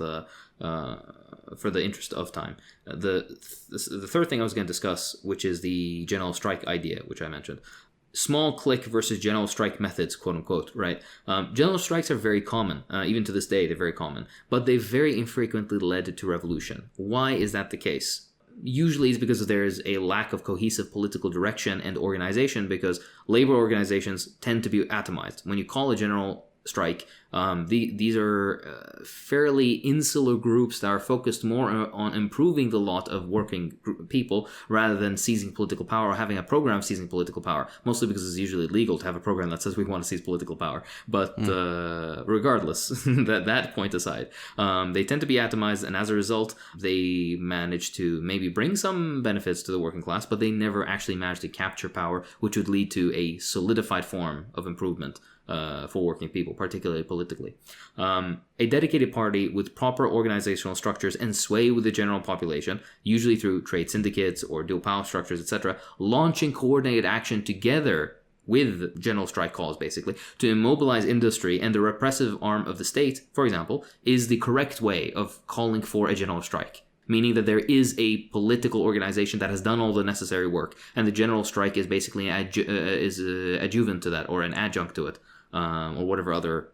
for the interest of time, the third thing I was going to discuss, which is the general strike idea, which I mentioned. Small clique versus general strike methods, quote unquote, right? General strikes are very common. Even to this day, they're very common, but they very infrequently led to revolution. Why is that the case? Usually it's because there's a lack of cohesive political direction and organization, because labor organizations tend to be atomized. When you call a general strike, these are fairly insular groups that are focused more on improving the lot of working people rather than seizing political power or having a program of seizing political power, mostly because it's usually illegal to have a program that says we want to seize political power. But regardless, that point aside, they tend to be atomized, and as a result, they manage to maybe bring some benefits to the working class, but they never actually manage to capture power, which would lead to a solidified form of improvement for working people, particularly politically. A dedicated party with proper organizational structures and sway with the general population, usually through trade syndicates or dual power structures, etc., launching coordinated action together with general strike calls, basically, to immobilize industry and the repressive arm of the state, for example, is the correct way of calling for a general strike. Meaning that there is a political organization that has done all the necessary work, and the general strike is basically adjuvant to that, or an adjunct to it, or whatever other,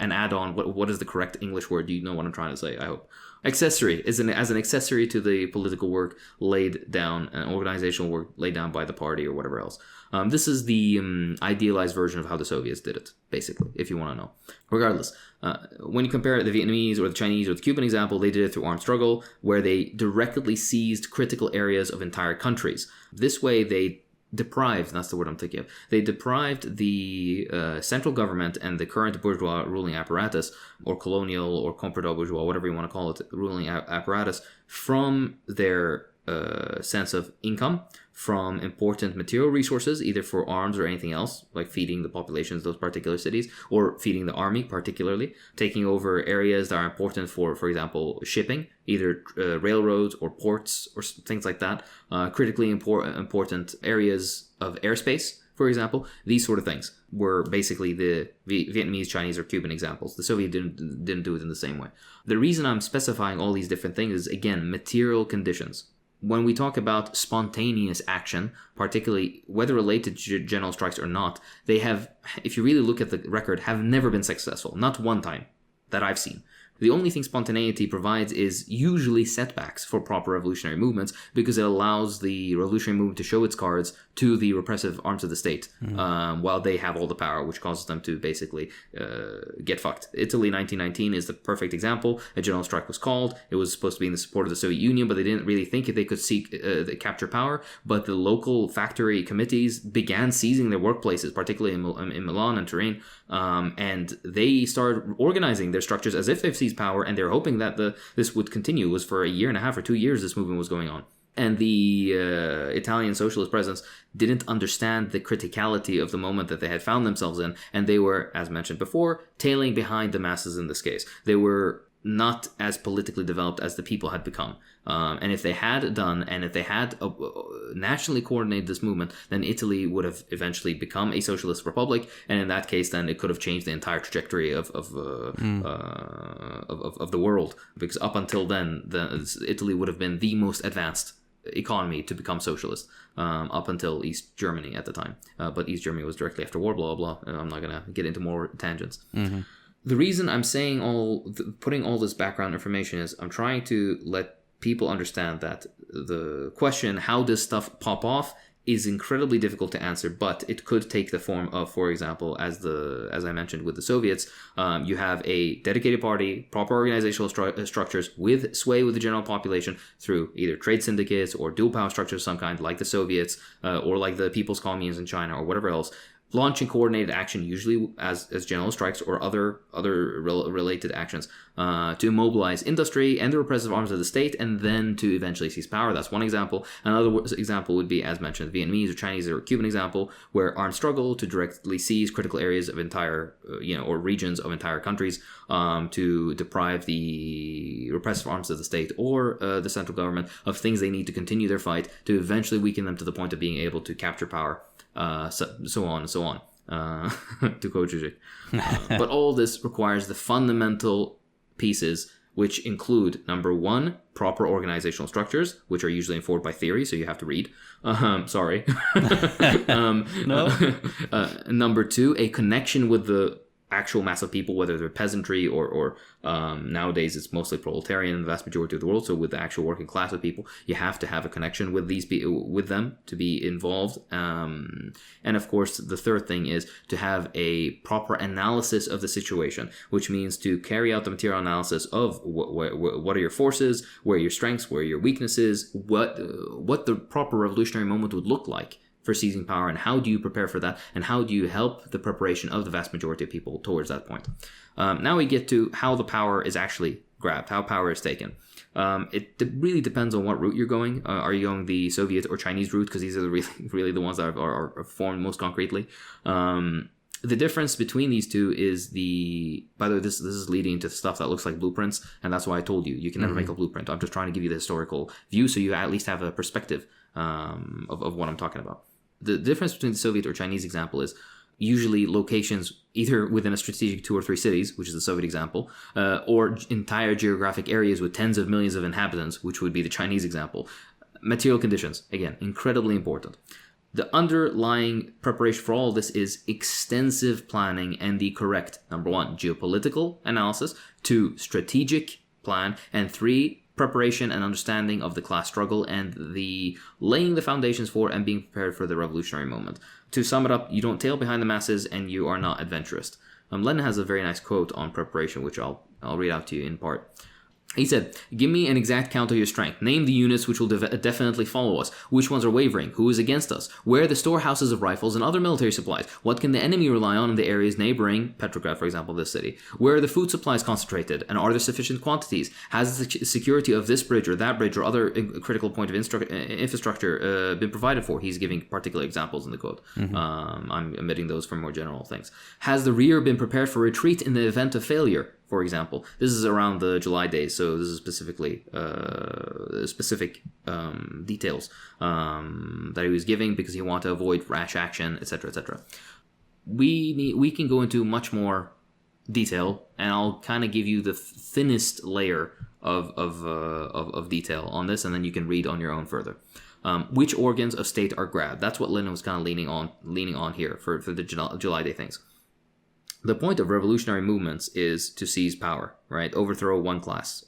an add-on. What is the correct English word? You know what I'm trying to say, I hope. Accessory is as an accessory to the political work laid down, organizational work laid down by the party or whatever else. This is the idealized version of how the Soviets did it, basically, if you want to know. Regardless, when you compare the Vietnamese or the Chinese or the Cuban example, they did it through armed struggle, where they directly seized critical areas of entire countries. This way, they deprived, that's the word I'm thinking of, they deprived the central government and the current bourgeois ruling apparatus, or colonial or comprador bourgeois, whatever you want to call it, ruling apparatus, from their sense of income, from important material resources, either for arms or anything else, like feeding the populations of those particular cities, or feeding the army particularly, taking over areas that are important for example, shipping, either railroads or ports or things like that, critically important areas of airspace, for example. These sort of things were basically the Vietnamese, Chinese, or Cuban examples. The Soviet didn't do it in the same way. The reason I'm specifying all these different things is, again, material conditions. When we talk about spontaneous action, particularly whether related to general strikes or not, they have, if you really look at the record, have never been successful. Not one time that I've seen. The only thing spontaneity provides is usually setbacks for proper revolutionary movements, because it allows the revolutionary movement to show its cards to the repressive arms of the state, while they have all the power, which causes them to basically get fucked. Italy 1919 is the perfect example. A general strike was called. It was supposed to be in the support of the Soviet Union, but they didn't really think they could capture power. But the local factory committees began seizing their workplaces, particularly in Milan and Turin, and they started organizing their structures as if they've seized power, and they're hoping that this would continue. It was for a year and a half or 2 years this movement was going on. And the Italian socialist presidents didn't understand the criticality of the moment that they had found themselves in, and they were, as mentioned before, tailing behind the masses in this case. They were not as politically developed as the people had become. And if they had nationally coordinated this movement, then Italy would have eventually become a socialist republic, and in that case, then it could have changed the entire trajectory of the world. Because up until then, Italy would have been the most advanced economy to become socialist, up until East Germany at the time. But East Germany was directly after war. Blah blah. I'm not gonna get into more tangents. Mm-hmm. The reason I'm saying putting all this background information is I'm trying to let people understand that the question, how does stuff pop off, is incredibly difficult to answer, but it could take the form of, for example, as I mentioned with the Soviets, you have a dedicated party, proper organizational structures with sway with the general population through either trade syndicates or dual power structures of some kind, like the Soviets or like the People's Communes in China or whatever else. Launching coordinated action, usually as general strikes or other related actions, to mobilize industry and the repressive arms of the state, and then to eventually seize power. That's one example. Another example would be, as mentioned, the Vietnamese or Chinese or Cuban example, where armed struggle to directly seize critical areas of entire, or regions of entire countries, to deprive the repressive arms of the state or the central government of things they need to continue their fight, to eventually weaken them to the point of being able to capture power. So on and so on, to quote Zizek. But all this requires the fundamental pieces, which include, number one, proper organizational structures, which are usually informed by theory, so you have to read. Sorry. No. Number two, a connection with the actual mass of people, whether they're peasantry or nowadays it's mostly proletarian in the vast majority of the world. So with the actual working class of people, you have to have a connection with with them to be involved. And of course, the third thing is to have a proper analysis of the situation, which means to carry out the material analysis of what are your forces, where are your strengths, where are your weaknesses, what the proper revolutionary moment would look like for seizing power, and how do you prepare for that, and how do you help the preparation of the vast majority of people towards that point. Now we get to how the power is actually grabbed, how power is taken. It really depends on what route you're going. Are you going the Soviet or Chinese route? Because these are really the ones that are formed most concretely. The difference between these two is by the way, this is leading to stuff that looks like blueprints, and that's why I told you can never make a blueprint. I'm just trying to give you the historical view so you at least have a perspective of what I'm talking about. The difference between the Soviet or Chinese example is usually locations either within a strategic 2 or 3 cities, which is the Soviet example, or entire geographic areas with tens of millions of inhabitants, which would be the Chinese example. Material conditions, again, incredibly important. The underlying preparation for all of this is extensive planning and the correct, number 1, geopolitical analysis, 2, strategic plan, and 3, preparation and understanding of the class struggle and the laying the foundations for and being prepared for the revolutionary moment. To sum it up, you don't tail behind the masses and you are not adventurous. Lenin has a very nice quote on preparation, which I'll read out to you in part. He said, "Give me an exact count of your strength. Name the units which will definitely follow us. Which ones are wavering? Who is against us? Where are the storehouses of rifles and other military supplies? What can the enemy rely on in the areas neighboring Petrograd, for example, this city? Where are the food supplies concentrated? And are there sufficient quantities? Has the security of this bridge or other critical point of infrastructure been provided for?" He's giving particular examples in the quote. I'm omitting those for more general things. "Has the rear been prepared for retreat in the event of failure?" For example, this is around the July days, so this is specific details that he was giving because he wanted to avoid rash action, etc., etc. We can go into much more detail, and I'll kind of give you the thinnest layer of detail on this, and then you can read on your own further. Which organs of state are grabbed? That's what Lenin was kind of leaning on here for the July Day things. The point of revolutionary movements is to seize power, right? Overthrow one class,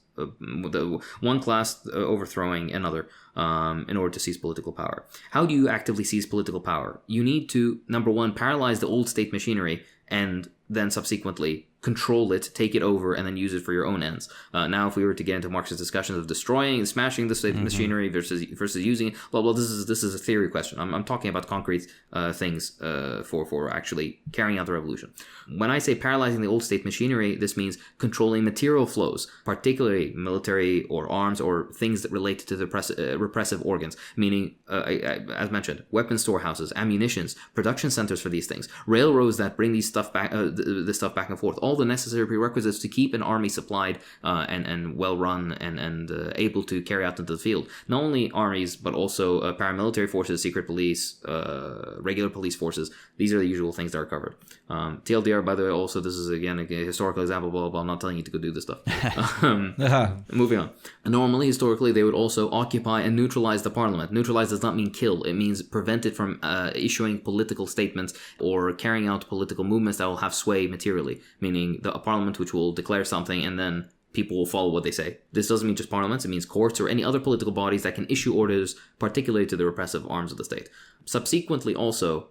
one class overthrowing another in order to seize political power. How do you actively seize political power? You need to, number 1, paralyze the old state machinery and then subsequently control it, take it over, and then use it for your own ends. Now, if we were to get into Marxist discussions of destroying and smashing the state machinery versus using it, well, this is a theory question. I'm talking about concrete things for actually carrying out the revolution. When I say paralyzing the old state machinery, this means controlling material flows, particularly military or arms or things that relate to the repressive organs, meaning, as mentioned, weapon storehouses, ammunitions, production centers for these things, railroads that bring this stuff back and forth. All all the necessary prerequisites to keep an army supplied and well run and able to carry out into the field. Not only armies, but also paramilitary forces, secret police, regular police forces. These are the usual things that are covered. TLDR, by the way, also, this is again a historical example, blah, blah, blah. I'm not telling you to go do this stuff. Moving on. Normally, historically, they would also occupy and neutralize the parliament. Neutralize does not mean kill. It means prevent it from issuing political statements or carrying out political movements that will have sway materially, meaning a parliament which will declare something and then people will follow what they say. This doesn't mean just parliaments, it means courts or any other political bodies that can issue orders, particularly to the repressive arms of the state. Subsequently, also,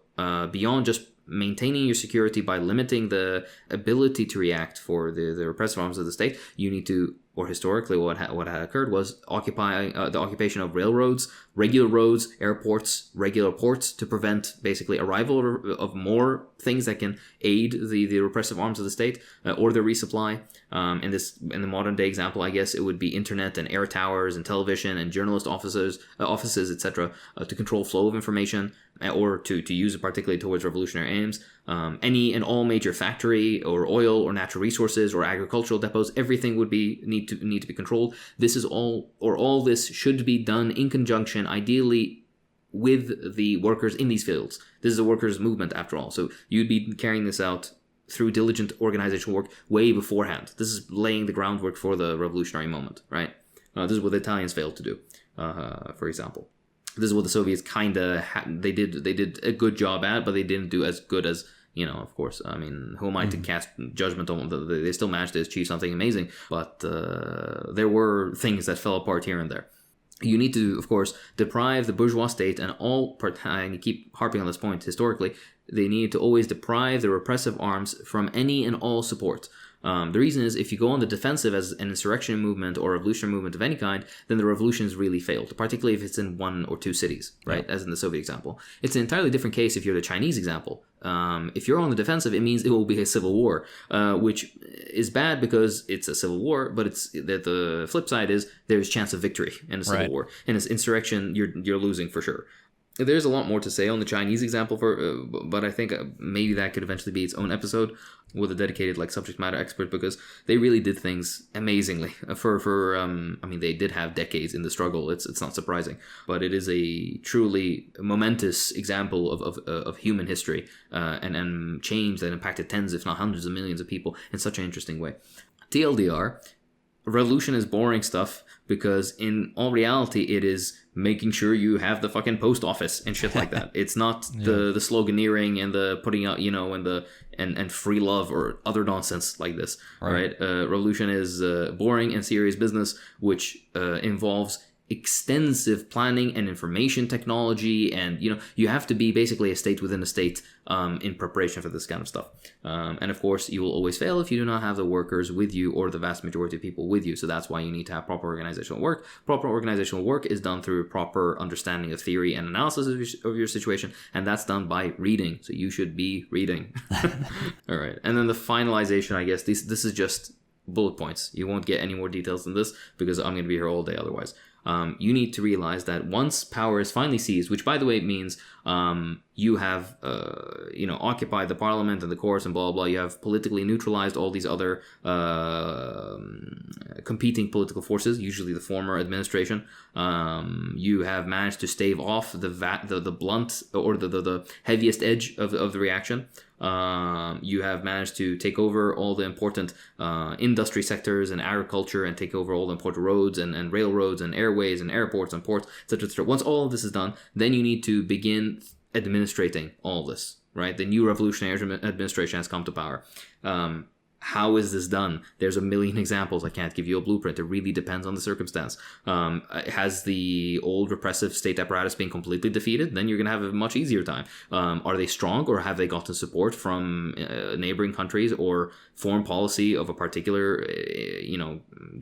beyond just maintaining your security by limiting the ability to react for the repressive arms of the state, you need to, or historically what had occurred was the occupation of railroads, regular roads, airports, regular ports to prevent basically arrival of more things that can aid the repressive arms of the state or their resupply. In the modern day example, I guess it would be internet and air towers and television and journalist offices, etc., to control flow of information or to use it particularly towards revolutionary aims. Any and all major factory or oil or natural resources or agricultural depots, everything would need to be controlled. All this should be done in conjunction, ideally, with the workers in these fields. This is a workers' movement, after all. So you'd be carrying this out through diligent organizational work way beforehand. This is laying the groundwork for the revolutionary moment, right? This is what the Italians failed to do, for example. This is what the Soviets they did a good job at, but they didn't do as good as, of course. I mean, who am I to cast judgment on them? They still managed to achieve something amazing, but there were things that fell apart here and there. You need to, of course, deprive the bourgeois state and and you keep harping on this point historically, they need to always deprive the repressive arms from any and all support. The reason is, if you go on the defensive as an insurrection movement or revolutionary movement of any kind, then the revolution has really failed, particularly if it's in one or two cities, right? Yeah. As in the Soviet example. It's an entirely different case if you're the Chinese example. If you're on the defensive, it means it will be a civil war, which is bad because it's a civil war, but the flip side is there's chance of victory in a civil war. In an insurrection, you're losing for sure. There's a lot more to say on the Chinese example, but I think maybe that could eventually be its own episode with a dedicated subject matter expert, because they really did things amazingly. I mean, they did have decades in the struggle. It's not surprising, but it is a truly momentous example of human history and change that impacted tens, if not hundreds of millions of people in such an interesting way. TLDR, revolution is boring stuff, because in all reality, it is making sure you have the fucking post office and shit like that. It's not the sloganeering and the putting out, and free love or other nonsense like this. Right? Revolution is boring and serious business, which involves extensive planning and information technology, and you have to be basically a state within a state in preparation for this kind of stuff. And of course, you will always fail if you do not have the workers with you or the vast majority of people with you. So that's why you need to have proper organizational work. Proper organizational work is done through proper understanding of theory and analysis of your situation, and that's done by reading. So you should be reading. All right, and then the finalization, I guess this is just bullet points. You won't get any more details than this because I'm going to be here all day otherwise. You need to realize that once power is finally seized, which by the way means you have occupied the parliament and the courts and blah blah blah, you have politically neutralized all these other competing political forces, usually the former administration. You have managed to stave off the blunt or the heaviest edge of the reaction. You have managed to take over all the important industry sectors and agriculture, and take over all the important roads and railroads and airways and airports and ports, etc., etc. Once all of this is done, then you need to begin administrating all this, right? The new revolutionary administration has come to power. How is this done? There's a million examples. I can't give you a blueprint. It really depends on the circumstance. Has the old repressive state apparatus been completely defeated? Then you're going to have a much easier time. Are they strong, or have they gotten support from neighboring countries or foreign policy of a particular,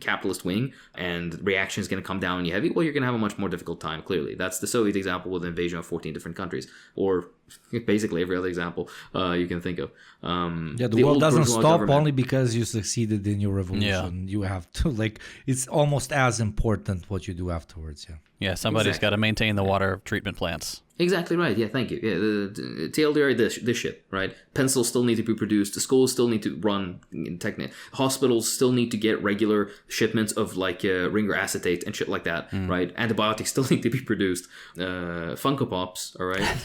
capitalist wing, and reaction is going to come down on you heavy? Well, you're going to have a much more difficult time, clearly. That's the Soviet example with the invasion of 14 different countries, or basically every other example you can think of. The world doesn't stop only because you succeeded in your revolution. You have to, it's almost as important what you do afterwards. Somebody's Exactly. got to maintain the water treatment plants. Exactly right. Yeah, thank you. Yeah, the TLDR, this shit, right? Pencils still need to be produced. The schools still need to run. Hospitals still need to get regular shipments of like Ringer acetate and shit like that, right? Antibiotics still need to be produced. Funko Pops, all right?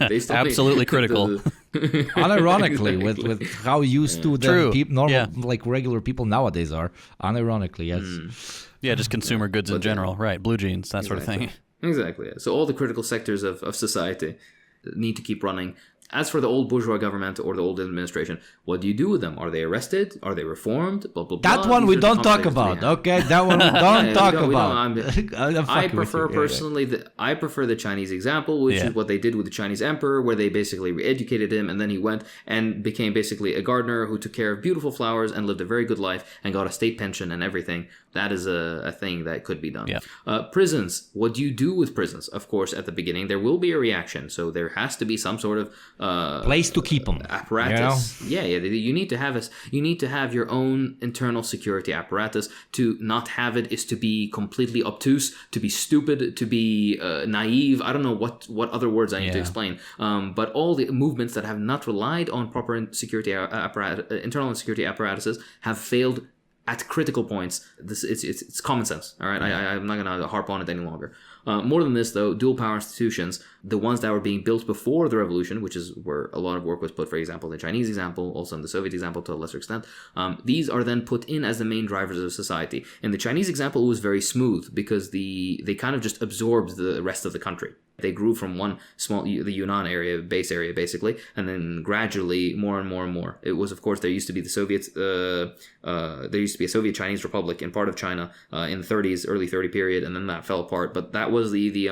They still absolutely critical. Unironically, with how used to True. the normal, like regular people nowadays are. Unironically, yes. Yeah, just consumer goods in general, right? Blue jeans, that sort of thing. Exactly. Yeah. So all the critical sectors of society need to keep running. As for the old bourgeois government or the old administration, what do you do with them? Are they arrested? Are they reformed? Blah, blah, blah. That one we don't talk about, okay? That one we don't talk about. I prefer personally, I prefer the Chinese example, which is what they did with the Chinese emperor, where they basically re-educated him, and then he went and became basically a gardener who took care of beautiful flowers and lived a very good life and got a state pension and everything. That is a thing that could be done. Yeah. Prisons. What do you do with prisons? Of course, at the beginning, there will be a reaction. So there has to be some sort of place to keep them. Apparatus. You know? Yeah. You need to have your own internal security apparatus. To not have it is to be completely obtuse, to be stupid, to be naive. I don't know what other words I need to explain. But all the movements that have not relied on proper security internal security apparatuses have failed at critical points. It's common sense. All right, I'm not gonna harp on it any longer. More than this, though, dual power institutions, the ones that were being built before the revolution, which is where a lot of work was put, for example, in the Chinese example, also in the Soviet example to a lesser extent, these are then put in as the main drivers of society. In the Chinese example, it was very smooth because they kind of just absorbed the rest of the country. They grew from one the Yunnan area, base area, basically, and then gradually more and more and more. It was, of course, there used to be the Soviets. There used to be a Soviet Chinese Republic in part of China in the 30s, early 30 period, and then that fell apart. But that was the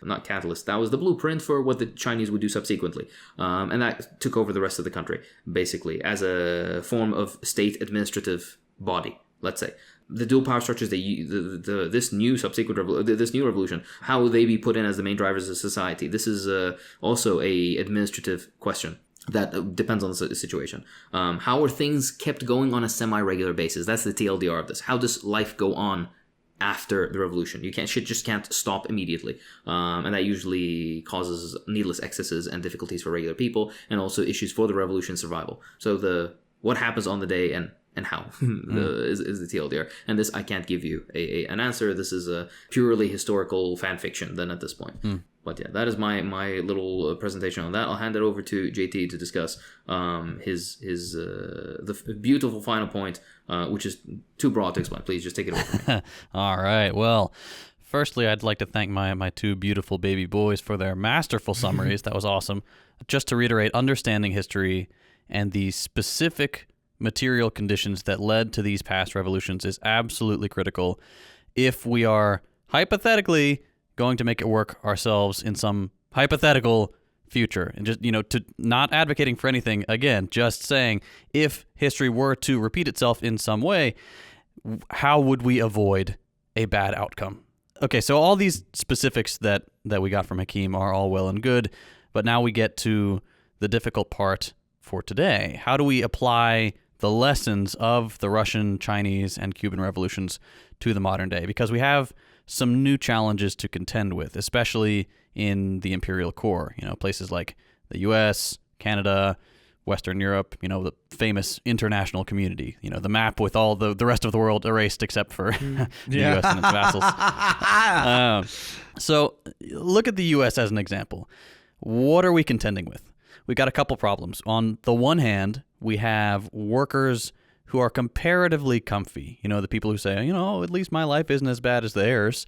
not catalyst. That was the blueprint for what the Chinese would do subsequently, and that took over the rest of the country, basically, as a form of state administrative body, let's say. The dual power structures, this new revolution, how will they be put in as the main drivers of society? This is also a administrative question that depends on the situation. How are things kept going on a semi-regular basis? That's the TLDR of this. How does life go on after the revolution? Shit just can't stop immediately, and that usually causes needless excesses and difficulties for regular people, and also issues for the revolution survival. So what happens on the day and how is the TLDR. And this, I can't give you an answer. This is a purely historical fan fiction then at this point. But yeah, that is my little presentation on that. I'll hand it over to JT to discuss the beautiful final point, which is too broad to explain. Please just take it over from me. All right. Well, firstly, I'd like to thank my two beautiful baby boys for their masterful summaries. That was awesome. Just to reiterate, understanding history and the specific material conditions that led to these past revolutions is absolutely critical if we are hypothetically going to make it work ourselves in some hypothetical future. And just, to not advocating for anything, again, just saying if history were to repeat itself in some way, how would we avoid a bad outcome? Okay, so all these specifics that we got from Hakeem are all well and good, but now we get to the difficult part for today. How do we apply the lessons of the Russian, Chinese, and Cuban revolutions to the modern day? Because we have some new challenges to contend with, especially in the imperial core. Places like the U.S., Canada, Western Europe, the famous international community, the map with all the rest of the world erased except for the U.S. and its vassals. So look at the U.S. as an example. What are we contending with? We got a couple problems. On the one hand, we have workers who are comparatively comfy. The people who say, at least my life isn't as bad as theirs.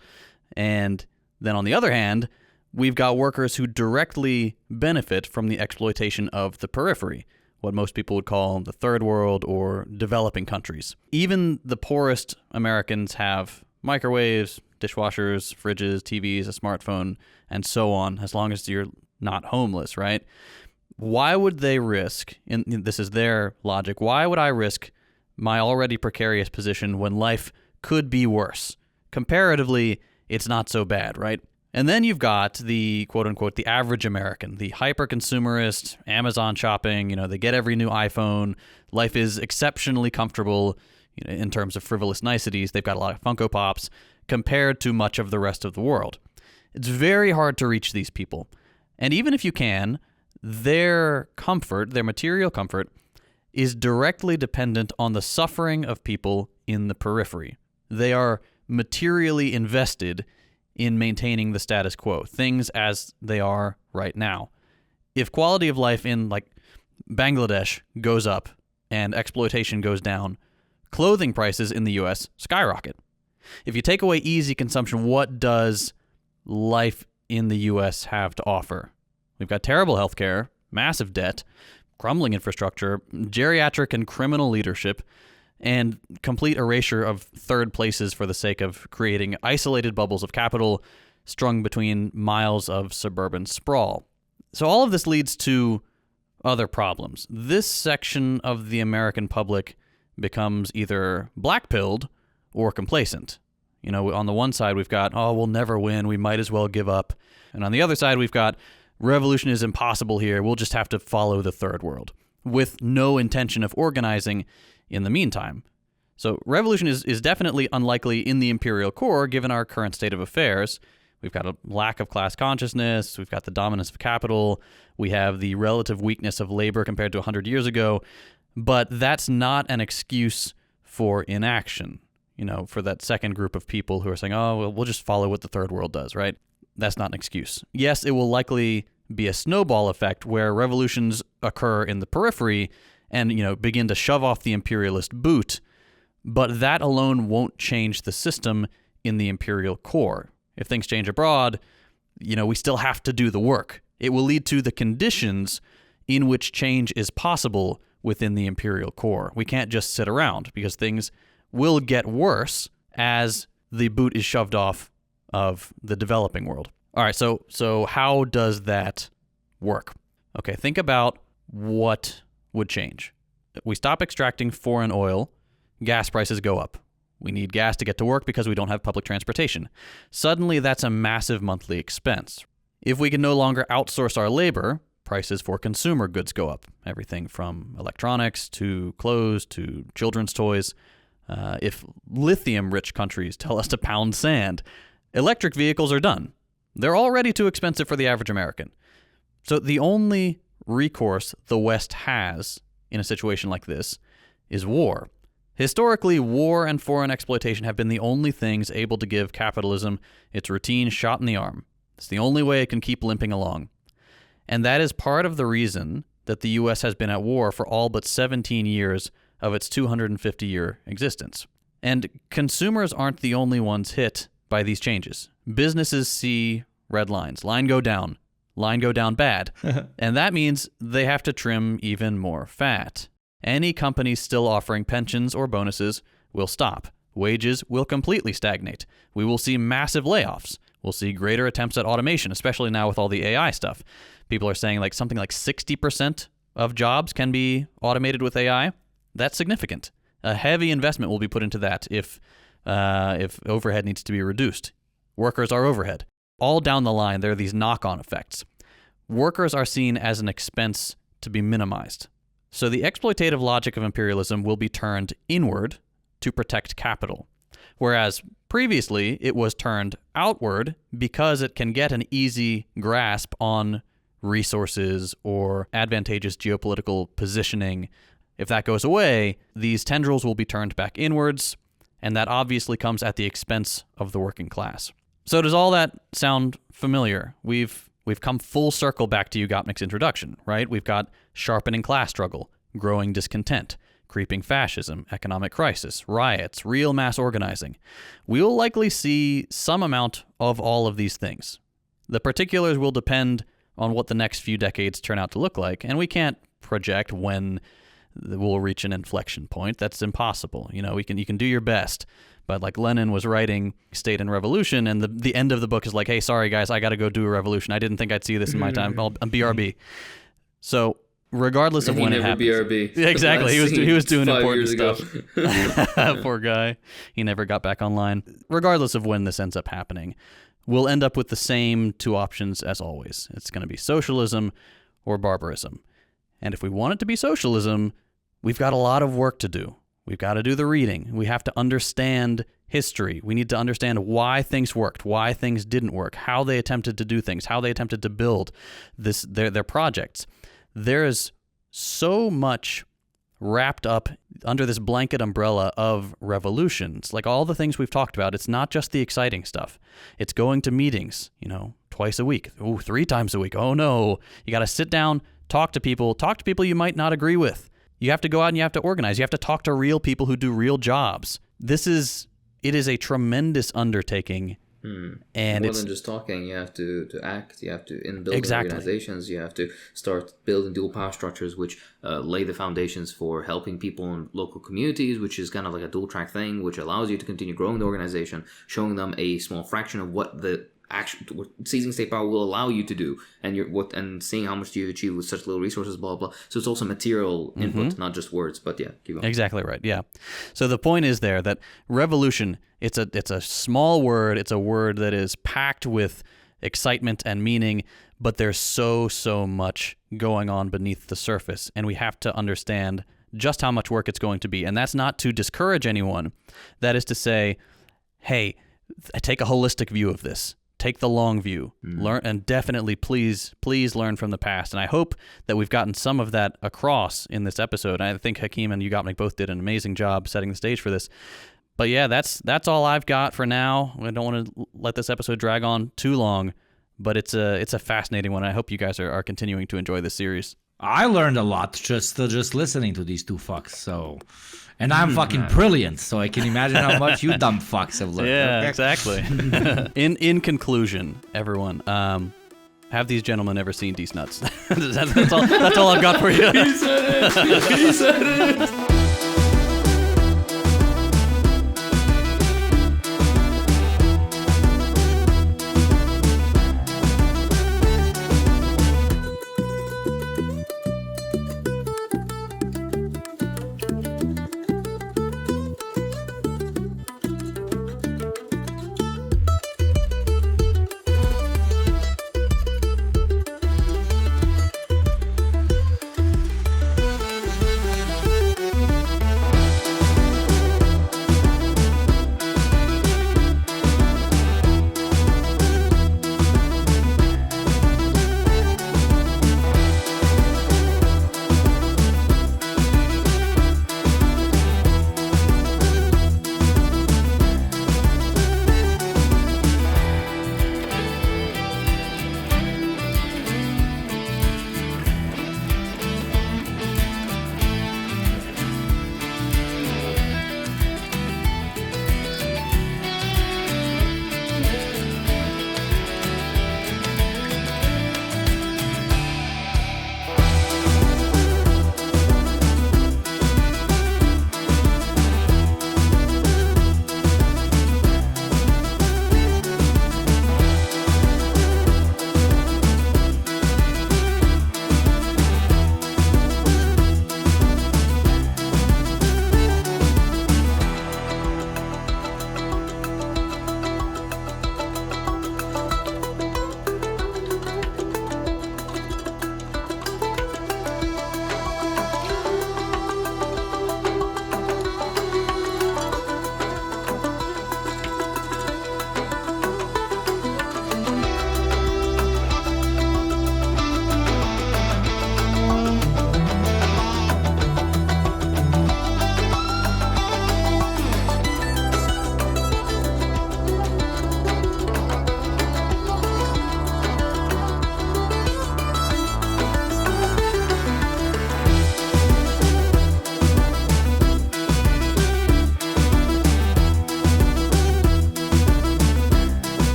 And then on the other hand, we've got workers who directly benefit from the exploitation of the periphery, what most people would call the third world or developing countries. Even the poorest Americans have microwaves, dishwashers, fridges, TVs, a smartphone, and so on, as long as you're not homeless, right? Why would they risk, and this is their logic, why would I risk my already precarious position when life could be worse? Comparatively, it's not so bad, right? And then you've got the quote-unquote the average American, the hyper-consumerist, Amazon shopping, they get every new iPhone, life is exceptionally comfortable in terms of frivolous niceties, they've got a lot of Funko Pops compared to much of the rest of the world. It's very hard to reach these people. And even if you can, their comfort, their material comfort, is directly dependent on the suffering of people in the periphery. They are materially invested in maintaining the status quo, things as they are right now. If quality of life in like Bangladesh goes up and exploitation goes down, clothing prices in the US skyrocket. If you take away easy consumption, what does life in the US have to offer? We've got terrible healthcare, massive debt, crumbling infrastructure, geriatric and criminal leadership, and complete erasure of third places for the sake of creating isolated bubbles of capital strung between miles of suburban sprawl. So all of this leads to other problems. This section of the American public becomes either black-pilled or complacent. You know, on the one side we've got, oh, we'll never win, we might as well give up. And on the other side we've got, revolution is impossible here, we'll just have to follow the third world, with no intention of organizing in the meantime. So revolution is definitely unlikely in the imperial core, given our current state of affairs. We've got a lack of class consciousness, we've got the dominance of capital, we have the relative weakness of labor compared to 100 years ago, but that's not an excuse for inaction, you know, for that second group of people who are saying, oh, well, we'll just follow what the third world does, right? That's not an excuse. Yes, it will likely be a snowball effect where revolutions occur in the periphery and, you know, begin to shove off the imperialist boot, but that alone won't change the system in the imperial core. If things change abroad, you know, we still have to do the work. It will lead to the conditions in which change is possible within the imperial core. We can't just sit around because things will get worse as the boot is shoved off of the developing world. All right, so how does that work? Okay, think about what would change. We stop extracting foreign oil, gas prices go up. We need gas to get to work because we don't have public transportation. Suddenly, that's a massive monthly expense. If we can no longer outsource our labor, prices for consumer goods go up. Everything from electronics to clothes to children's toys. If lithium-rich countries tell us to pound sand, electric vehicles are done. They're already too expensive for the average American. So the only recourse the West has in a situation like this is war. Historically, war and foreign exploitation have been the only things able to give capitalism its routine shot in the arm. It's the only way it can keep limping along. And that is part of the reason that the U.S. has been at war for all but 17 years of its 250-year existence. And consumers aren't the only ones hit by these changes. Businesses see red lines. Line go down bad. And that means they have to trim even more fat. Any companies still offering pensions or bonuses will stop. Wages will completely stagnate. We will see massive layoffs. We'll see greater attempts at automation, especially now with all the AI stuff. People are saying like something like 60% of jobs can be automated with AI. That's significant. A heavy investment will be put into that if overhead needs to be reduced. Workers are overhead. All down the line, there are these knock-on effects. Workers are seen as an expense to be minimized. So the exploitative logic of imperialism will be turned inward to protect capital, whereas previously it was turned outward because it can get an easy grasp on resources or advantageous geopolitical positioning. If that goes away, these tendrils will be turned back inwards, and that obviously comes at the expense of the working class. So does all that sound familiar? We've come full circle back to Gottmik's introduction, right? We've got sharpening class struggle, growing discontent, creeping fascism, economic crisis, riots, real mass organizing. We'll likely see some amount of all of these things. The particulars will depend on what the next few decades turn out to look like, and we can't project when we'll reach an inflection point. That's impossible. You know, you can do your best. But like Lenin was writing State and Revolution, and the end of the book is like, hey, sorry guys, I got to go do a revolution. I didn't think I'd see this in my time. I'm BRB. So regardless of when it happens. BRB. Exactly. He was doing important ago. stuff. Poor guy. He never got back online. Regardless of when this ends up happening, we'll end up with the same two options as always. It's going to be socialism or barbarism. And if we want it to be socialism, we've got a lot of work to do. We've got to do the reading. We have to understand history. We need to understand why things worked, why things didn't work, how they attempted to do things, how they attempted to build their projects. There is so much wrapped up under this blanket umbrella of revolutions. Like all the things we've talked about, it's not just the exciting stuff. It's going to meetings, twice a week. Oh, 3 times a week. Oh no. You got to sit down, talk to people you might not agree with. You have to go out and you have to organize. You have to talk to real people who do real jobs. It is a tremendous undertaking. And more it's than just talking. You have to act. You have to build organizations. You have to start building dual power structures, which lay the foundations for helping people in local communities, which is kind of like a dual track thing, which allows you to continue growing the organization, showing them a small fraction of what seizing state power will allow you to do, and seeing how much you've achieved with such little resources, blah blah. So it's also material input, not just words. But yeah, keep going. Exactly right. Yeah. So the point is there that revolution, it's a small word. It's a word that is packed with excitement and meaning, but there's so much going on beneath the surface, and we have to understand just how much work it's going to be. And that's not to discourage anyone. That is to say, hey, take a holistic view of this. Take the long view. Learn, and definitely please learn from the past. And I hope that we've gotten some of that across in this episode. I think Hakeem and Yugopnik both did an amazing job setting the stage for this. But yeah, that's all I've got for now. I don't want to let this episode drag on too long, but it's a fascinating one. I hope you guys are continuing to enjoy this series. I learned a lot just listening to these two fucks. And I'm fucking brilliant, so I can imagine how much you dumb fucks have learned. Yeah, exactly. In conclusion, everyone, have these gentlemen ever seen These Nuts? That's all I've got for you. He said it.